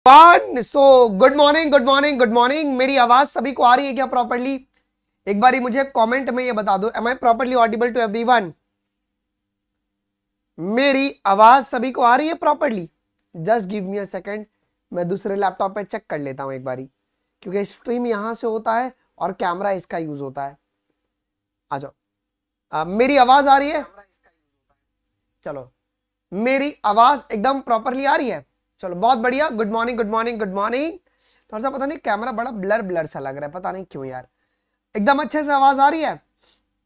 Good morning good morning good morning. मेरी आवाज सभी को आ रही है क्या प्रॉपर्ली? एक बारी मुझे कमेंट में ये बता दो, am I properly audible to everyone? मेरी आवाज सभी को आ रही है properly? Just give me a second, मैं दूसरे लैपटॉप पे चेक कर लेता हूं एक बारी, क्योंकि स्ट्रीम यहां से होता है और कैमरा इसका यूज होता है। आ जाओ। मेरी आवाज आ रही है? चलो, मेरी आवाज एकदम प्रॉपर्ली आ रही है। चलो बहुत बढ़िया। Good morning good morning good morning. थोड़ा सा पता नहीं कैमरा बड़ा ब्लर ब्लर सा लग रहा है, पता नहीं क्यों यार। एकदम अच्छे से आवाज आ रही है?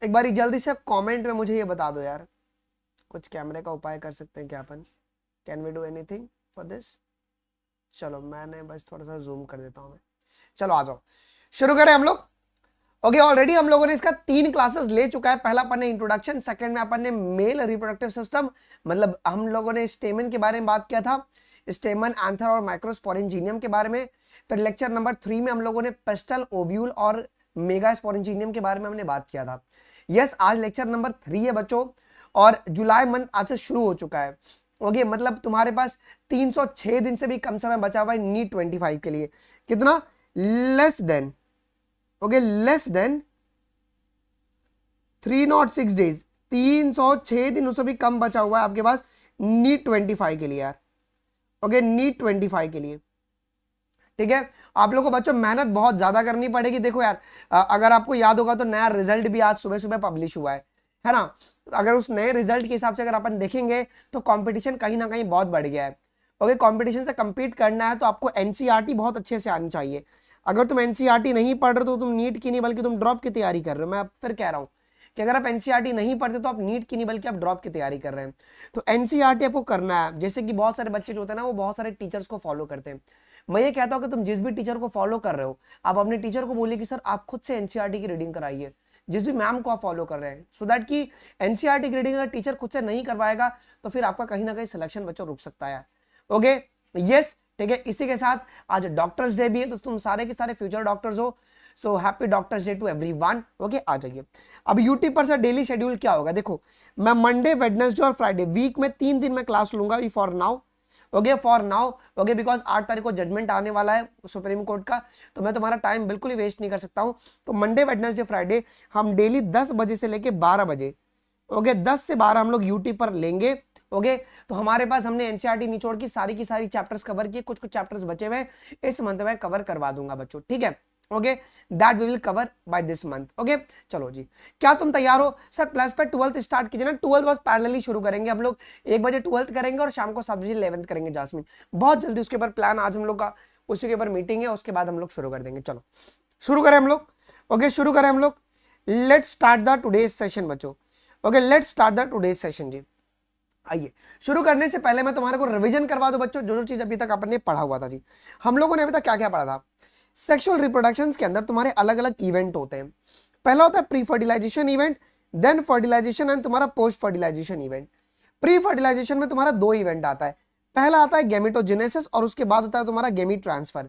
एक बारी जल्दी से कमेंट में मुझे ये बता दो यार, कुछ कैमरे का उपाय कर सकते हैं क्या अपन? Can we do anything for this? चलो मैंने बस थोड़ा सा जूम कर देता हूं मैं। चलो आ जाओ, शुरू करें हम लोग। ओके, ऑलरेडी हम लोगों ने इसका 3 क्लासेस ले चुका है। पहला अपन ने इंट्रोडक्शन, सेकंड में अपन ने मेल रिप्रोडक्टिव सिस्टम, मतलब हम लोगों ने स्टेमन के बारे में बात किया था, स्टेमन, एंथर और माइक्रोस्पोरेंजिनियम के बारे में। फिर लेक्चर नंबर 3 में हम लोगों ने पेस्टल, ओव्यूल और मेगा स्पोरेंजिनियम के बारे में हमने बात किया था। यस, आज लेक्चर नंबर 3 है बच्चों, और जुलाई मंथ आज से शुरू हो चुका है। ओके, मतलब तुम्हारे पास 306 दिन से भी कम समय बचा हुआ है नीट 25 के लिए। कितना? Less than, okay, less than 306 days, 306 दिनों से भी कम बचा हुआ है आपके पास नीट 25 के लिए यार। ओके, नीट 25 के लिए, ठीक है। आप लोगों को बच्चों मेहनत बहुत ज्यादा करनी पड़ेगी। देखो यार, अगर आपको याद होगा तो नया रिजल्ट भी आज सुबह सुबह पब्लिश हुआ है ना? अगर उस नए रिजल्ट के हिसाब से अगर अपन देखेंगे तो कंपटीशन कहीं ना कहीं बहुत बढ़ गया है। ओके, कंपटीशन से compete करना है तो आपको एनसीईआरटी बहुत अच्छे से आनी चाहिए। अगर तुम एनसीईआरटी नहीं पढ़ रहे तो तुम नीट की नहीं बल्कि तुम ड्रॉप की तैयारी कर रहे हो। मैं फिर कह रहा हूं कि अगर आप एनसीईआरटी नहीं पढ़ते तो आप नीट की नहीं बल्कि आप ड्रॉप की तैयारी कर रहे हैं। तो एनसीईआरटी आपको करना है। जैसे कि बहुत सारे बच्चे जो होते हैं ना, वो बहुत सारे टीचर्स को फॉलो करते हैं। मैं ये कहता हूं कि तुम जिस भी टीचर को फॉलो कर रहे हो, आप अपने टीचर को बोलिए कि सर आप खुद से एनसीईआरटी की रीडिंग कराइए, जिस भी मैम को आप फॉलो कर रहे हैं, सो दैट कि एनसीईआरटी की रीडिंग अगर टीचर खुद से नहीं करवाएगा तो फिर आपका कहीं ना कहीं सिलेक्शन बच्चों रुक सकता है। ओके, यस, ठीक है। इसी के साथ आज डॉक्टर्स डे भी है, तो तुम सारे के सारे फ्यूचर डॉक्टर्स हो, so happy doctors day to everyone. Okay, आ जाइए। अब यूट्यूब पर से डेली शेड्यूल क्या होगा? देखो, मैं मंडे, वेडनेसडे और फ्राइडे, वीक में 3 दिन में क्लास लूंगा for now. Okay, for now, okay, because 8 तारीख को जजमेंट आने वाला है सुप्रीम कोर्ट का, तो मैं तुम्हारा टाइम बिल्कुल ही वेस्ट नहीं कर सकता हूं। तो मंडे, वेडनेसडे, फ्राइडे हम डेली 10 बजे से लेके 12 बजे, ओके, 10 से 12 हम लोग यूट्यूब पर लेंगे। ओके, तो हमारे पास हमने एनसीईआरटी निचोड़ की सारी चैप्टर्स कवर किए, कुछ कुछ चैप्टर्स बचे हुए इस मंथ में कवर करवा दूंगा बच्चों, ठीक है। Okay, that we will cover by this month. Okay, चलो जी, क्या तुम तैयार हो? सर प्लस पे 12th स्टार्ट कीजिए ना। 12th बस पैरेलली शुरू करेंगे हम लोग। 1 बजे 12th करेंगे और शाम को 7 बजे 11th करेंगे जासमीन, बहुत जल्दी। उसके ऊपर प्लान आज हम लोग का, उसी के ऊपर मीटिंग है, उसके बाद हम लोग शुरू कर देंगे। चलो शुरू करें हम लोग। ओके, शुरू करें हम लोग। Let's start the today's session बच्चों। Okay, let's start the today's session जी। आइए, शुरू करने से पहले मैं तुम्हारे को रिवीजन करवा दूं बच्चों, जो जो चीज अभी तक अपन ने पढ़ा हुआ था जी। हम लोगों ने अभी तक क्या क्या पढ़ा था? सेक्सुअल रिप्रोडक्शन के अंदर तुम्हारे अलग अलग इवेंट होते हैं। पहला होता है pre fertilization event, then fertilization and तुम्हारा post fertilization event. Pre fertilization में तुम्हारा 2 इवेंट आता है। पहला आता है गैमेटोजेनेसिस और उसके बाद होता है तुम्हारा गैमीट ट्रांसफर।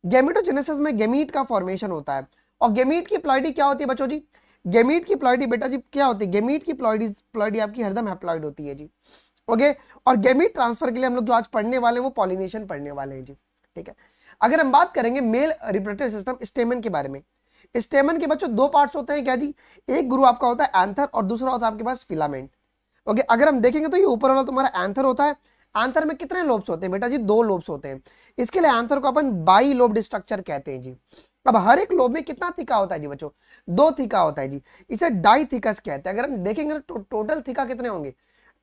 गैमेटोजेनेसिस में गैमीट का फॉर्मेशन होता है। और गैमीट की प्लॉइडी क्या होती है बच्चों जी? गैमीट की प्लॉइडी बेटा जी क्या होती है? गैमीट की प्लॉइडी आपकी हरदम हैप्लॉइड होती है जी। ओके, और गैमीट ट्रांसफर के लिए हम लोग जो आज पढ़ने वाले हैं वो पॉलिनेशन पढ़ने वाले हैं जी, ठीक है। अगर हम बात करेंगे मेल रिप्रोडक्टिव सिस्टम स्टेमन के बारे में, स्टेमन के बच्चों 2 पार्ट्स होते हैं क्या जी? एक गुरु आपका होता है एंथर और दूसरा होता है आपके पास फिलामेंट। ओके, अगर हम देखेंगे तो ये ऊपर वाला तुम्हारा एंथर होता है। एंथर में कितने लोब्स होते हैं बेटा जी? 2 लोब्स होते हैं। इसके लिए एंथर को अपन बाई लोब्ड स्ट्रक्चर कहते हैं जी। अब हर एक लोब में कितना थीका होता है जी बच्चों? 2 थीका होता है जी। इसे डाई थीकस कहते हैं। अगर हम देखेंगे तो टोटल थीका कितने होंगे?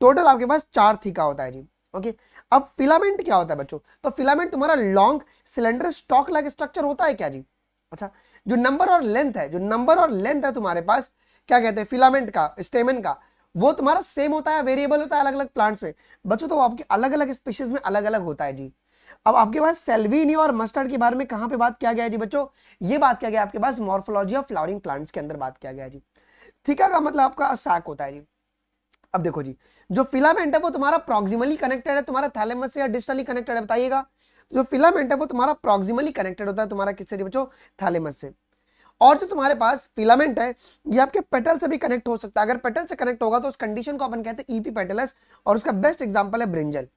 टोटल आपके पास 4 थीका होता है जी। ओके, अब फिलामेंट क्या होता है बच्चों? तो फिलामेंट तुम्हारा long cylinder stock like structure होता है क्या जी? अच्छा, जो नंबर और लेंथ है, जो नंबर और लेंथ है तुम्हारे पास, क्या कहते हैं? फिलामेंट का, स्टेमन का, वो तुम्हारा सेम होता है, वेरिएबल होता है अलग अलग प्लांट्स में बच्चों। तो आपके अलग अलग स्पीशीज में अलग अलग होता है जी। अब आपके पास सेल्विनी और मस्टर्ड के बारे में कहां पे बात किया गया है जी बच्चों? ये बात किया गया आपके पास मॉर्फोलॉजी ऑफ फ्लावरिंग प्लांट्स के अंदर बात किया गया है जी। थीका का मतलब आपका सैक होता है जी। अब देखो जी, जो फिलामेंट है वो तुम्हारा प्रॉक्सिमली कनेक्टेड है तुम्हारा थैलेमस से या डिस्टली कनेक्टेड है? बताइएगा। जो फिलामेंट है वो तुम्हारा प्रॉक्सिमली कनेक्टेड होता है तुम्हारा किससे बच्चों? थैलेमस से। और जो तुम्हारे पास फिलामेंट है ये आपके पेटल से भी कनेक्ट हो सकता है। अगर पेटल से कनेक्ट होगा तो उस कंडीशन को अपन कहते हैं ईपी पेटलस, और उसका बेस्ट एग्जांपल है ब्रिंजल।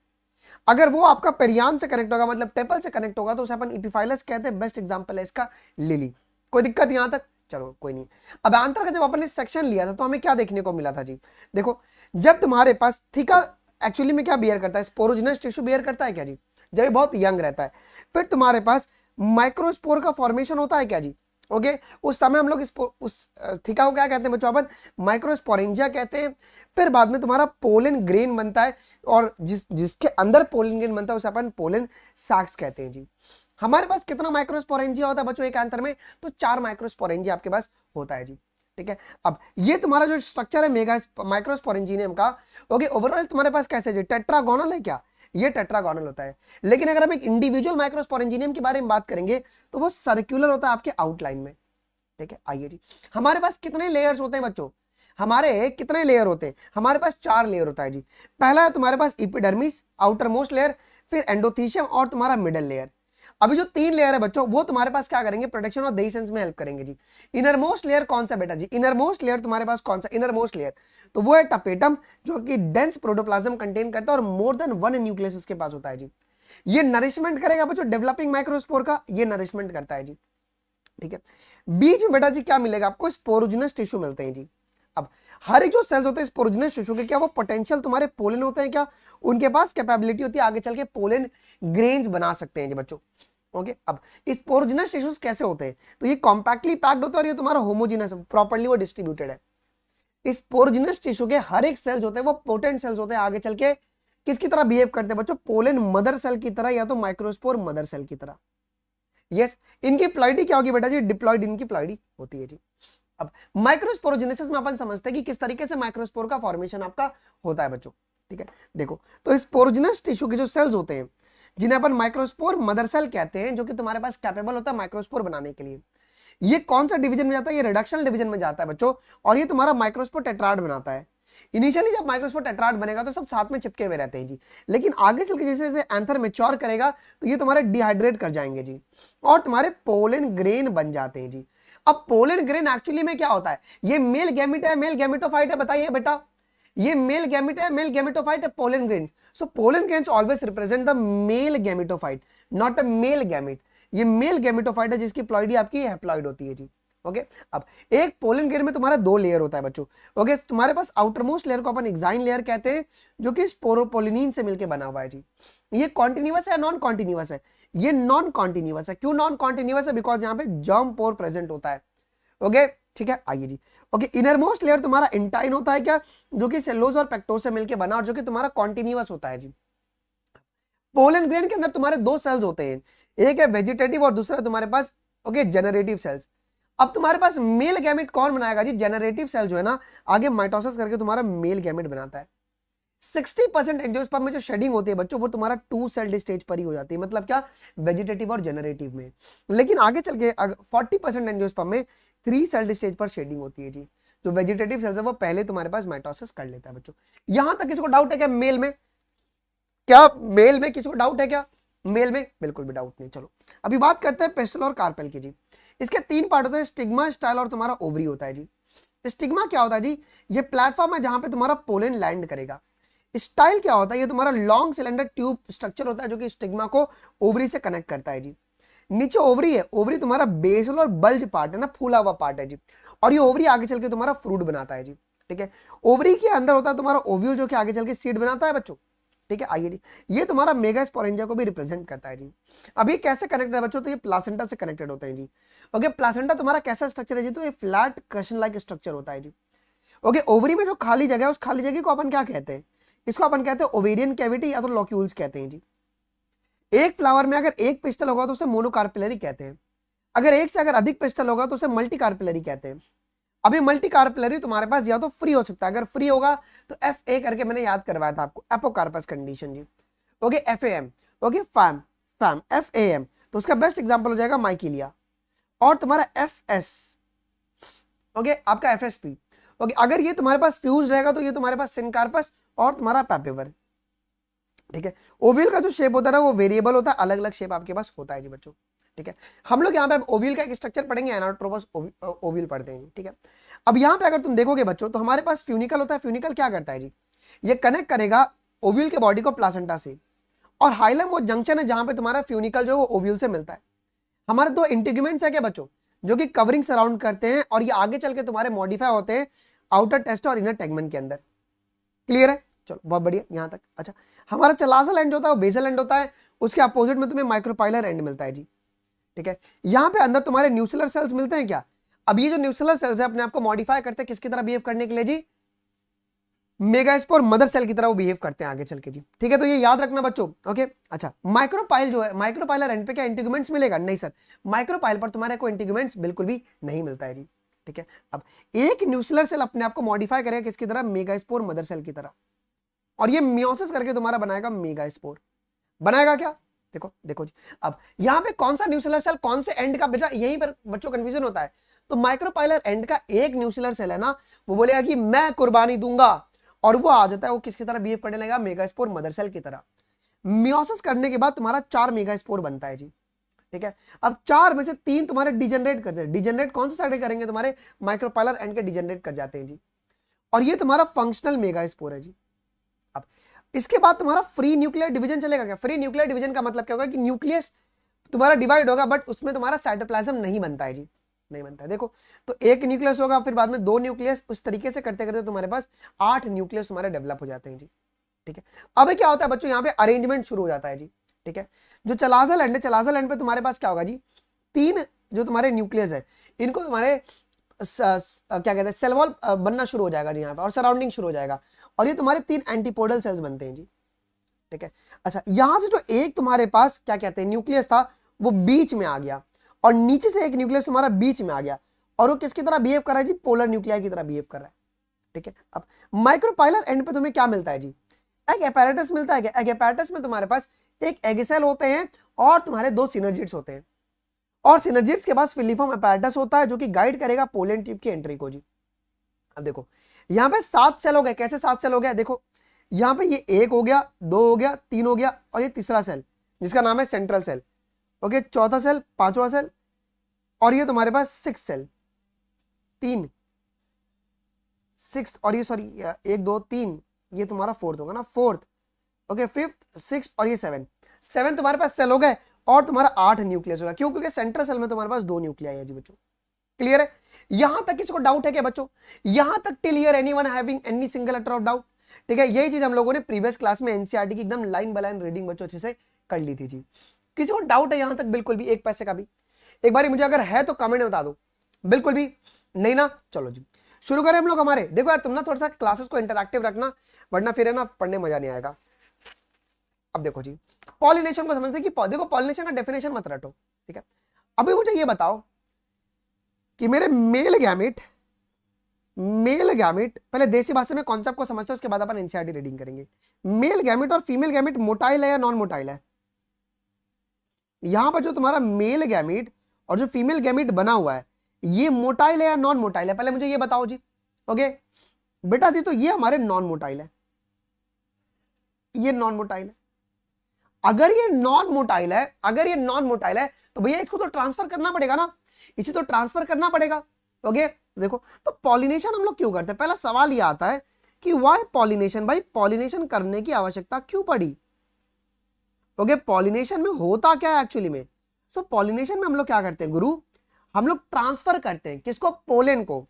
अगर वो आपका पेरियान से कनेक्ट होगा, मतलब टेपल से कनेक्ट होगा, तो उसे अपन इपिफाइलस कहते हैं। बेस्ट एग्जांपल है इसका लिली। कोई दिक्कत यहां तक? चलो कोई नहीं। अब आंतर का जब अपन ने सेक्शन लिया था तो हमें क्या देखने को मिला था जी? देखो, जब तुम्हारे पास थीका एक्चुअली में क्या बियर करता है, स्पोरोजिनस टिश्यू बियर करता है क्या जी? जब ये बहुत यंग रहता है। फिर तुम्हारे पास माइक्रोस्पोर का फॉर्मेशन होता है क्या जी? ओके, उस समय हम लोग उस थीका को क्या कहते हैं बच्चों? अपन माइक्रोस्पोरेंजिया कहते हैं। फिर बाद में तुम्हारा पोलन ग्रेन बनता है, और जिसके अंदर पोलन ग्रेन बनता है उसे अपन पोलन सैक्स कहते हैं जी। हमारे पास कितना माइक्रोस्पोरेंजिया होता है बच्चों एक एंथर में? तो 4 माइक्रोस्पोरेंजिया आपके पास होता है जी। ठीक है, अब ये तुम्हारा जो स्ट्रक्चर है मेगा माइक्रोस्पोरेंजियम का, ओके, ओवरऑल तुम्हारे पास कैसे जी? टेट्रागोनल है क्या? ये टेट्रागोनल होता है। लेकिन अगर हम एक इंडिविजुअल माइक्रोस्पोरेंजियम के बारे में बात करेंगे तो वो सर्कुलर होता है आपके आउटलाइन में। ठीक है, आइए जी, हमारे पास कितने लेयर्स होते हैं बच्चों? हमारे कितने लेयर होते हैं? हमारे पास 4 लेयर होता है जी। पहला है तुम्हारे पास एपिडर्मिस, आउटर मोस्ट लेयर, फिर एंडोथीशियम और तुम्हारा मिडल लेयर। अभी जो 3 लेयर है बच्चों वो तुम्हारे पास क्या करेंगे? प्रोटेक्शन और दही सेंस में हेल्प करेंगे जी। इनर मोस्ट लेयर कौन सा बेटा जी? इनर मोस्ट लेयर तुम्हारे पास कौन सा इनर मोस्ट लेयर? तो वो है टपेटम, जो कि डेंस प्रोटोप्लाज्म कंटेन करता है और मोर देन 1 न्यूक्लियस इसके पास होता है जी। ये नरिशमेंट करेगा बच्चों डेवलपिंग माइक्रोस्पोर का, ये नरिशमेंट करता है जी। ठीक है, बीच में बेटा जी क्या मिलेगा आपको? स्पोरोजिनस टिश्यू मिलते हैं जी। अब हर एक जो सेल्स होते हैं स्पोरोजिनस टिश्यू के, क्या वो पोटेंशियल तुम्हारे पोलन होते हैं क्या? उनके पास कैपेबिलिटी होती है आगे चल के पोलन ग्रेन्स बना सकते हैं जी बच्चों। ओके, अब स्पोरोजिनस टिश्यूज कैसे होते हैं? तो ये कॉम्पैक्टली पैक्ड होता है और ये तुम्हारा होमोजिनस, प्रॉपर्ली वो डिस्ट्रीब्यूटेड है। स्पोरोजिनस टिश्यू के हर एक सेल्स होते हैं वो पोटेंट सेल्स होते हैं, आगे चल के किसकी तरह बिहेव करते हैं बच्चों? पोलन मदर सेल की तरह या तो माइक्रोस्पोर मदर सेल की तरह। यस, इनकी प्लॉइडी क्या होगी बेटा जी? डिप्लॉइड इनकी प्लॉइडी होती है जी। अब माइक्रोस्पोरोजेनेसिस में अपन समझते हैं कि किस तरीके से माइक्रोस्पोर का फॉर्मेशन आपका होता है बच्चों। ठीक है, देखो, तो स्पोरोजिनस टिश्यू के जो सेल्स होते हैं जिन्हें अपन माइक्रोस्पोर मदर सेल कहते हैं, जो कि तुम्हारे पास कैपेबल होता है माइक्रोस्पोर बनाने के लिए, ये कौन सा डिवीजन में जाता है? ये रिडक्शन डिवीजन में जाता है बच्चों, और ये तुम्हारा माइक्रोस्पोर टेट्राड बनाता है। इनिशियली जब माइक्रोस्पोर टेट्राड बनेगा तो सब साथ में चिपके हुए रहते हैं जी, लेकिन आगे चल के जैसे जैसे एंथर मैच्योर करेगा तो ये तुम्हारे डिहाइड्रेट कर जाएंगे जी, और तुम्हारे पोलन ग्रेन बन जाते हैं जी। अब पोलन ग्रेन एक्चुअली में क्या होता है? ये मेल गैमेट है, मेल गैमेटोफाइट है? बताइए बेटा, ये मेल गैमेट है, मेल गैमेटोफाइट है, pollen grains. So pollen grains always represent the male gametophyte, not a male gamete. ये मेल गैमेटोफाइट है जिसकी प्लॉइडी आपकी हैप्लॉइड होती है जी। ओके, अब एक पोलन ग्रेन में तुम्हारा 2 लेयर होता है बच्चों। ओके, तुम्हारे पास आउटर मोस्ट लेयर को अपन एक्साइन लेयर कहते हैं, जो कि स्पोरोपोलिनिन से मिलकर बना हुआ है जी। ये कॉन्टिन्यूअस है, नॉन कॉन्टिन्यूअस है? ये नॉन कॉन्टिन्यूअस है। क्यों नॉन कॉन्टिन्यूअस है? बिकॉज यहाँ पे जर्म पोर प्रेजेंट होता है। ओके, ठीक है, आइए जी। ओके, इनर मोस्ट लेयर तुम्हारा इंटाइन होता है क्या? जो कि सेलोज और पेक्टोज से मिलकर बना, और जो कि तुम्हारा कॉन्टिन्यूअस होता है जी। पोलन ग्रेन के अंदर तुम्हारे 2 सेल्स होते हैं, एक है वेजिटेटिव और दूसरा तुम्हारे पास ओके जेनरेटिव सेल्स। अब तुम्हारे पास मेल गैमेट कौन बनाएगा जी? जेनरेटिव सेल जो है ना, आगे माइटोसिस करके तुम्हारा मेल गैमेट बनाता है। 60% एंजियोस्पर्म में जो शेडिंग होती है बच्चों वो तुम्हारा 2 सेल्ड स्टेज पर ही हो जाती है, मतलब क्या? वेजिटेटिव और जेनरेटिव में। लेकिन आगे चल के 40% एंजियोस्पर्म में 3 सेल्ड स्टेज पर शेडिंग होती है जी। जो वेजिटेटिव सेल्स है वो पहले तुम्हारे पास माइटोसिस कर लेता है बच्चों। यहां तक किसी को डाउट है क्या मेल में? क्या मेल में किसी को डाउट है क्या? मेल में बिल्कुल भी डाउट नहीं। चलो अभी बात करते हैं पेस्टल और कार्पेल की जी। इसके 3 पार्ट होते हैं, स्टिग्मा, स्टाइल और तुम्हारा ओवरी होता है जी। स्टिग्मा क्या होता है जी? ये प्लेटफॉर्म है जहां पे तुम्हारा पोलन लैंड करेगा। स्टाइल क्या होता है? ये तुम्हारा लॉन्ग सिलेंडर ट्यूब स्ट्रक्चर होता है जो कि स्टिग्मा को ओवरी से कनेक्ट करता है जी। नीचे ओवरी है, ओवरी तुम्हारा बेसल और बल्ज पार्ट है ना, फूला हुआ पार्ट है जी, और ये ओवरी आगे चल के तुम्हारा फ्रूट बनाता है जी। ठीक है, ओवरी के अंदर होता है तुम्हारा ओव्यूल जो कि आगे चल के सीड बनाता है बच्चों। ठीक है, आइए जी, ये तुम्हारा मेगास्पोरेंजिया को भी रिप्रेजेंट करता है जी। अब ये कैसे कनेक्टेड है बच्चों? तो ये प्लासेंटा से कनेक्टेड होते हैं जी। ओके, प्लासेंटा तुम्हारा कैसा स्ट्रक्चर है जी? तो ये फ्लैट कशन लाइक स्ट्रक्चर होता है जी। ओके, ओवरी में जो खाली जगह है उस खाली जगह को अपन क्या कहते हैं? इसको अपन कहते हैं ओवेरियन कैविटी या तो लॉक्यूल्स कहते हैं जी। एक फ्लावर में अगर एक पिस्टल होगा तो उसे मोनोकार्पिलरी कहते हैं, अगर एक से अगर अधिक पिस्टल होगा तो उसे मल्टीकार्पिलरी कहते हैं। अभी मल्टीकार्पिलरी तुम्हारे पास या तो फ्री हो सकता है, अगर फ्री होगा तो FA करके मैंने याद करवाया था आपको, एपोकार्पस कंडीशन जी। Okay, FAM, okay, fam fam FAM, तो उसका बेस्ट एग्जांपल हो जाएगा माइकिलिया। और तुम्हारा FS, ओके, आपका FSP। ओके, अगर ये तुम्हारे पास फ्यूज रहेगा तो ये तुम्हारे पास सिनकार्पस और तुम्हारा पैपेवर। ठीक है, ओविल का जो शेप होता है ना वो वेरिएबल होता है, अलग अलग शेप आपके पास होता है जी बच्चों। ठीक है, हम लोग यहाँ पे ओविल का एक स्ट्रक्चर पढ़ेंगे, एनाट्रोपस ओविल पढ़ते हैं। ठीक है, अब यहाँ पे अगर तुम देखोगे बच्चों तो हमारे पास फ्यूनिकल होता है। फ्यूनिकल क्या करता है जी? ये कनेक्ट करेगा ओविल के बॉडी को प्लासेंटा से, और हाइलम वो जंक्शन है जहां पे तुम्हारा फ्यूनिकल जो है वो ओव्यूल से मिलता है। हमारे दो इंटीग्यूमेंट्स है क्या बच्चों, जो कि कवरिंग सराउंड करते हैं और ये आगे चल के तुम्हारे मॉडिफाई होते हैं आउटर टेस्ट और इनर टेगमेंट के अंदर। क्लियर है, चलो बहुत बढ़िया यहां तक। अच्छा, हमारा चलासल एंड होता है वो बेसल एंड होता है, उसके अपोजिट में तुम्हें माइक्रोपाइलर एंड मिलता है जी। ठीक है, यहां पे अंदर तुम्हारे न्यूक्लियर सेल्स मिलते हैं क्या। अब ये जो न्यूक्लियर सेल्स है अपने आप को मॉडिफाई करते हैं किसकी तरह बिहेव करने के लिए जी, मेगास्पोर मदर सेल की तरह वो बिहेव करते हैं आगे चल के जी। ठीक है, तो ये याद रखना बच्चों। ओके, अच्छा माइक्रोपाइल जो है, माइक्रोपाइलर एंड पे क्या इंटीग्यूमेंट्स मिलेगा, नहीं सर, माइक्रोपाइल पर तुम्हारे को इंटीग्यूमेंट्स बिल्कुल भी नहीं मिलता है जी। ठीक है, अब एक न्यूक्लियर सेल अपने आप को मॉडिफाई करेगा किसकी तरह, मेगास्पोर मदर सेल की तरह, और ये मियोसिस करके तुम्हारा बनाएगा मेगास्पोर। बनाएगा क्या, देखो देखो जी। अब यहां पे कौन सा न्यूक्लियर सेल कौन से एंड का, बेटा यहीं पर बच्चों कंफ्यूजन होता है। तो माइक्रोपाइलर एंड का एक न्यूक्लियर सेल है ना, वो बोलेगा कि मैं कुर्बानी दूंगा, और वो आ जाता है, वो किसकी तरह बिहेव करने लगेगा, मेगास्पोर मदर सेल की तरह। मियोसिस करने के बाद तुम्हारा 4 मेगास्पोर बनता है जी। ठीक है, अब 4 में से 3 तुम्हारे डिजेनरेट करते हैं। डिजेनरेट कौन से साइड करेंगे, तुम्हारे माइक्रोपाइलर एंड के डिजेनरेट कर जाते हैं जी, और ये तुम्हारा फंक्शनल मेगास्पोर है जी। अब इसके बाद तुम्हारा फ्री न्यूक्लियर डिवीजन चलेगा क्या। फ्री न्यूक्लियर डिवीजन का मतलब क्या होगा कि न्यूक्लियस तुम्हारा डिवाइड होगा बट उसमें तुम्हारा साइटोप्लाज्म नहीं बनता है जी, नहीं बनता है। देखो, तो एक न्यूक्लियस होगा, फिर बाद में 2 न्यूक्लियस, उस तरीके से करते करते तुम्हारे पास 8 न्यूक्लियस तुम्हारे डेवलप हो जाते हैं जी। ठीक है, अब क्या होता है बच्चों, यहाँ पे अरेंजमेंट शुरू हो जाता है जी। ठीक है, जो चलाजल एंड है, चलाजल एंड पे तुम्हारे पास क्या होगा जी, 3 जो तुम्हारे न्यूक्लियस है इनको तुम्हारे क्या कहते हैं सेल वॉल बनना शुरू हो जाएगा जी यहाँ पे, और सराउंडिंग शुरू हो जाएगा, और ये तुम्हारे 3 एंटीपोडल सेल्स बनते हैं जी। ठीक है, अच्छा यहां से जो एक तुम्हारे पास क्या कहते हैं न्यूक्लियस था वो बीच में आ गया, और नीचे से एक न्यूक्लियस तुम्हारा बीच में आ गया, और वो किसकी तरह बिहेव कर रहा है जी, पोलर न्यूक्लियाई की तरह बिहेव कर रहा है। ठीक है, अब माइक्रोपाइलर एंड पे तुम्हें क्या मिलता है जी, एक एपैरेटस मिलता है क्या। एक एपैरेटस में तुम्हारे पास एक एगिसेल होते हैं और तुम्हारे 2 सिनर्जिड्स होते हैं, और सिनर्जिड्स के पास फिलिफॉर्म एपैरेटस होता है जो कि गाइड करेगा पोलन ट्यूब की एंट्री को जी। अब देखो यहां पे 7 सेल हो गए, कैसे 7 सेल हो गया, देखो यहां पे ये 1 हो गया, 2 हो गया, 3 हो गया, और ये तीसरा सेल जिसका नाम है सेंट्रल सेल। ओके, चौथा सेल, 5वां सेल, और ये तुम्हारे पास 6 सेल, 3 6, और ये सॉरी 1 2 3, ये तुम्हारा 4th होगा ना, 4th। ओके, 5th 6 और ये 7 तुम्हारे पास सेल हो गए, और तुम्हारा 8 न्यूक्लियस होगा। क्यों, क्योंकि सेंट्रल सेल में तुम्हारे पास 2 न्यूक्लियाई है जी बच्चों। क्लियर है, यहां तक किसी को डाउट है क्या बच्चों, यहां तक till here anyone having any single letter of doubt. ठीक है, यही चीज हम लोगों ने प्रीवियस क्लास में एनसीईआरटी की एकदम लाइन बाय लाइन रीडिंग बच्चों अच्छे से कर ली थी जी। किसी को डाउट है यहां तक, बिल्कुल भी एक पैसे का भी, एक बार मुझे अगर है तो कमेंट में बता दो, बिल्कुल भी नहीं ना। चलो जी शुरू करें हम लोग हमारे। देखो यार तुम ना थोड़ा सा क्लासेस को इंटरैक्टिव रखना, वरना फिर है ना पढ़ने मजा नहीं आएगा। अब देखो जी, पॉलिनेशन को समझते कि देखो पॉलिनेशन का डेफिनेशन मत रटो। ठीक है, अभी मुझे ये बताओ कि मेरे मेल गैमेट पहले देसी भाषा में कॉन्सेप्ट को समझते हैं, उसके बाद अपन एनसीईआरटी रीडिंग करेंगे। मेल गैमेट और फीमेल गैमेट मोटाइल है या नॉन मोटाइल है। यहां पर जो तुम्हारा मेल गैमेट और जो फीमेल गैमेट बना हुआ है ये मोटाइल है या नॉन मोटाइल है, पहले मुझे ये बताओ जी। ओके बेटा जी, तो ये हमारे नॉन मोटाइल है, ये नॉन मोटाइल है। अगर ये नॉन मोटाइल है तो भैया इसको तो ट्रांसफर करना पड़ेगा ना, इसे तो ट्रांसफर करना पड़ेगा। ओके देखो, तो पॉलिनेशन हम लोग क्यों करते हैं, पहला सवाल ये आता है कि व्हाई पॉलिनेशन, भाई पॉलिनेशन करने की आवश्यकता क्यों पड़ी। ओके, पॉलिनेशन में होता क्या है एक्चुअली में। सो पॉलिनेशन में हम लोग क्या करते हैं गुरु, हम लोग ट्रांसफर करते हैं किसको, पोलेन को।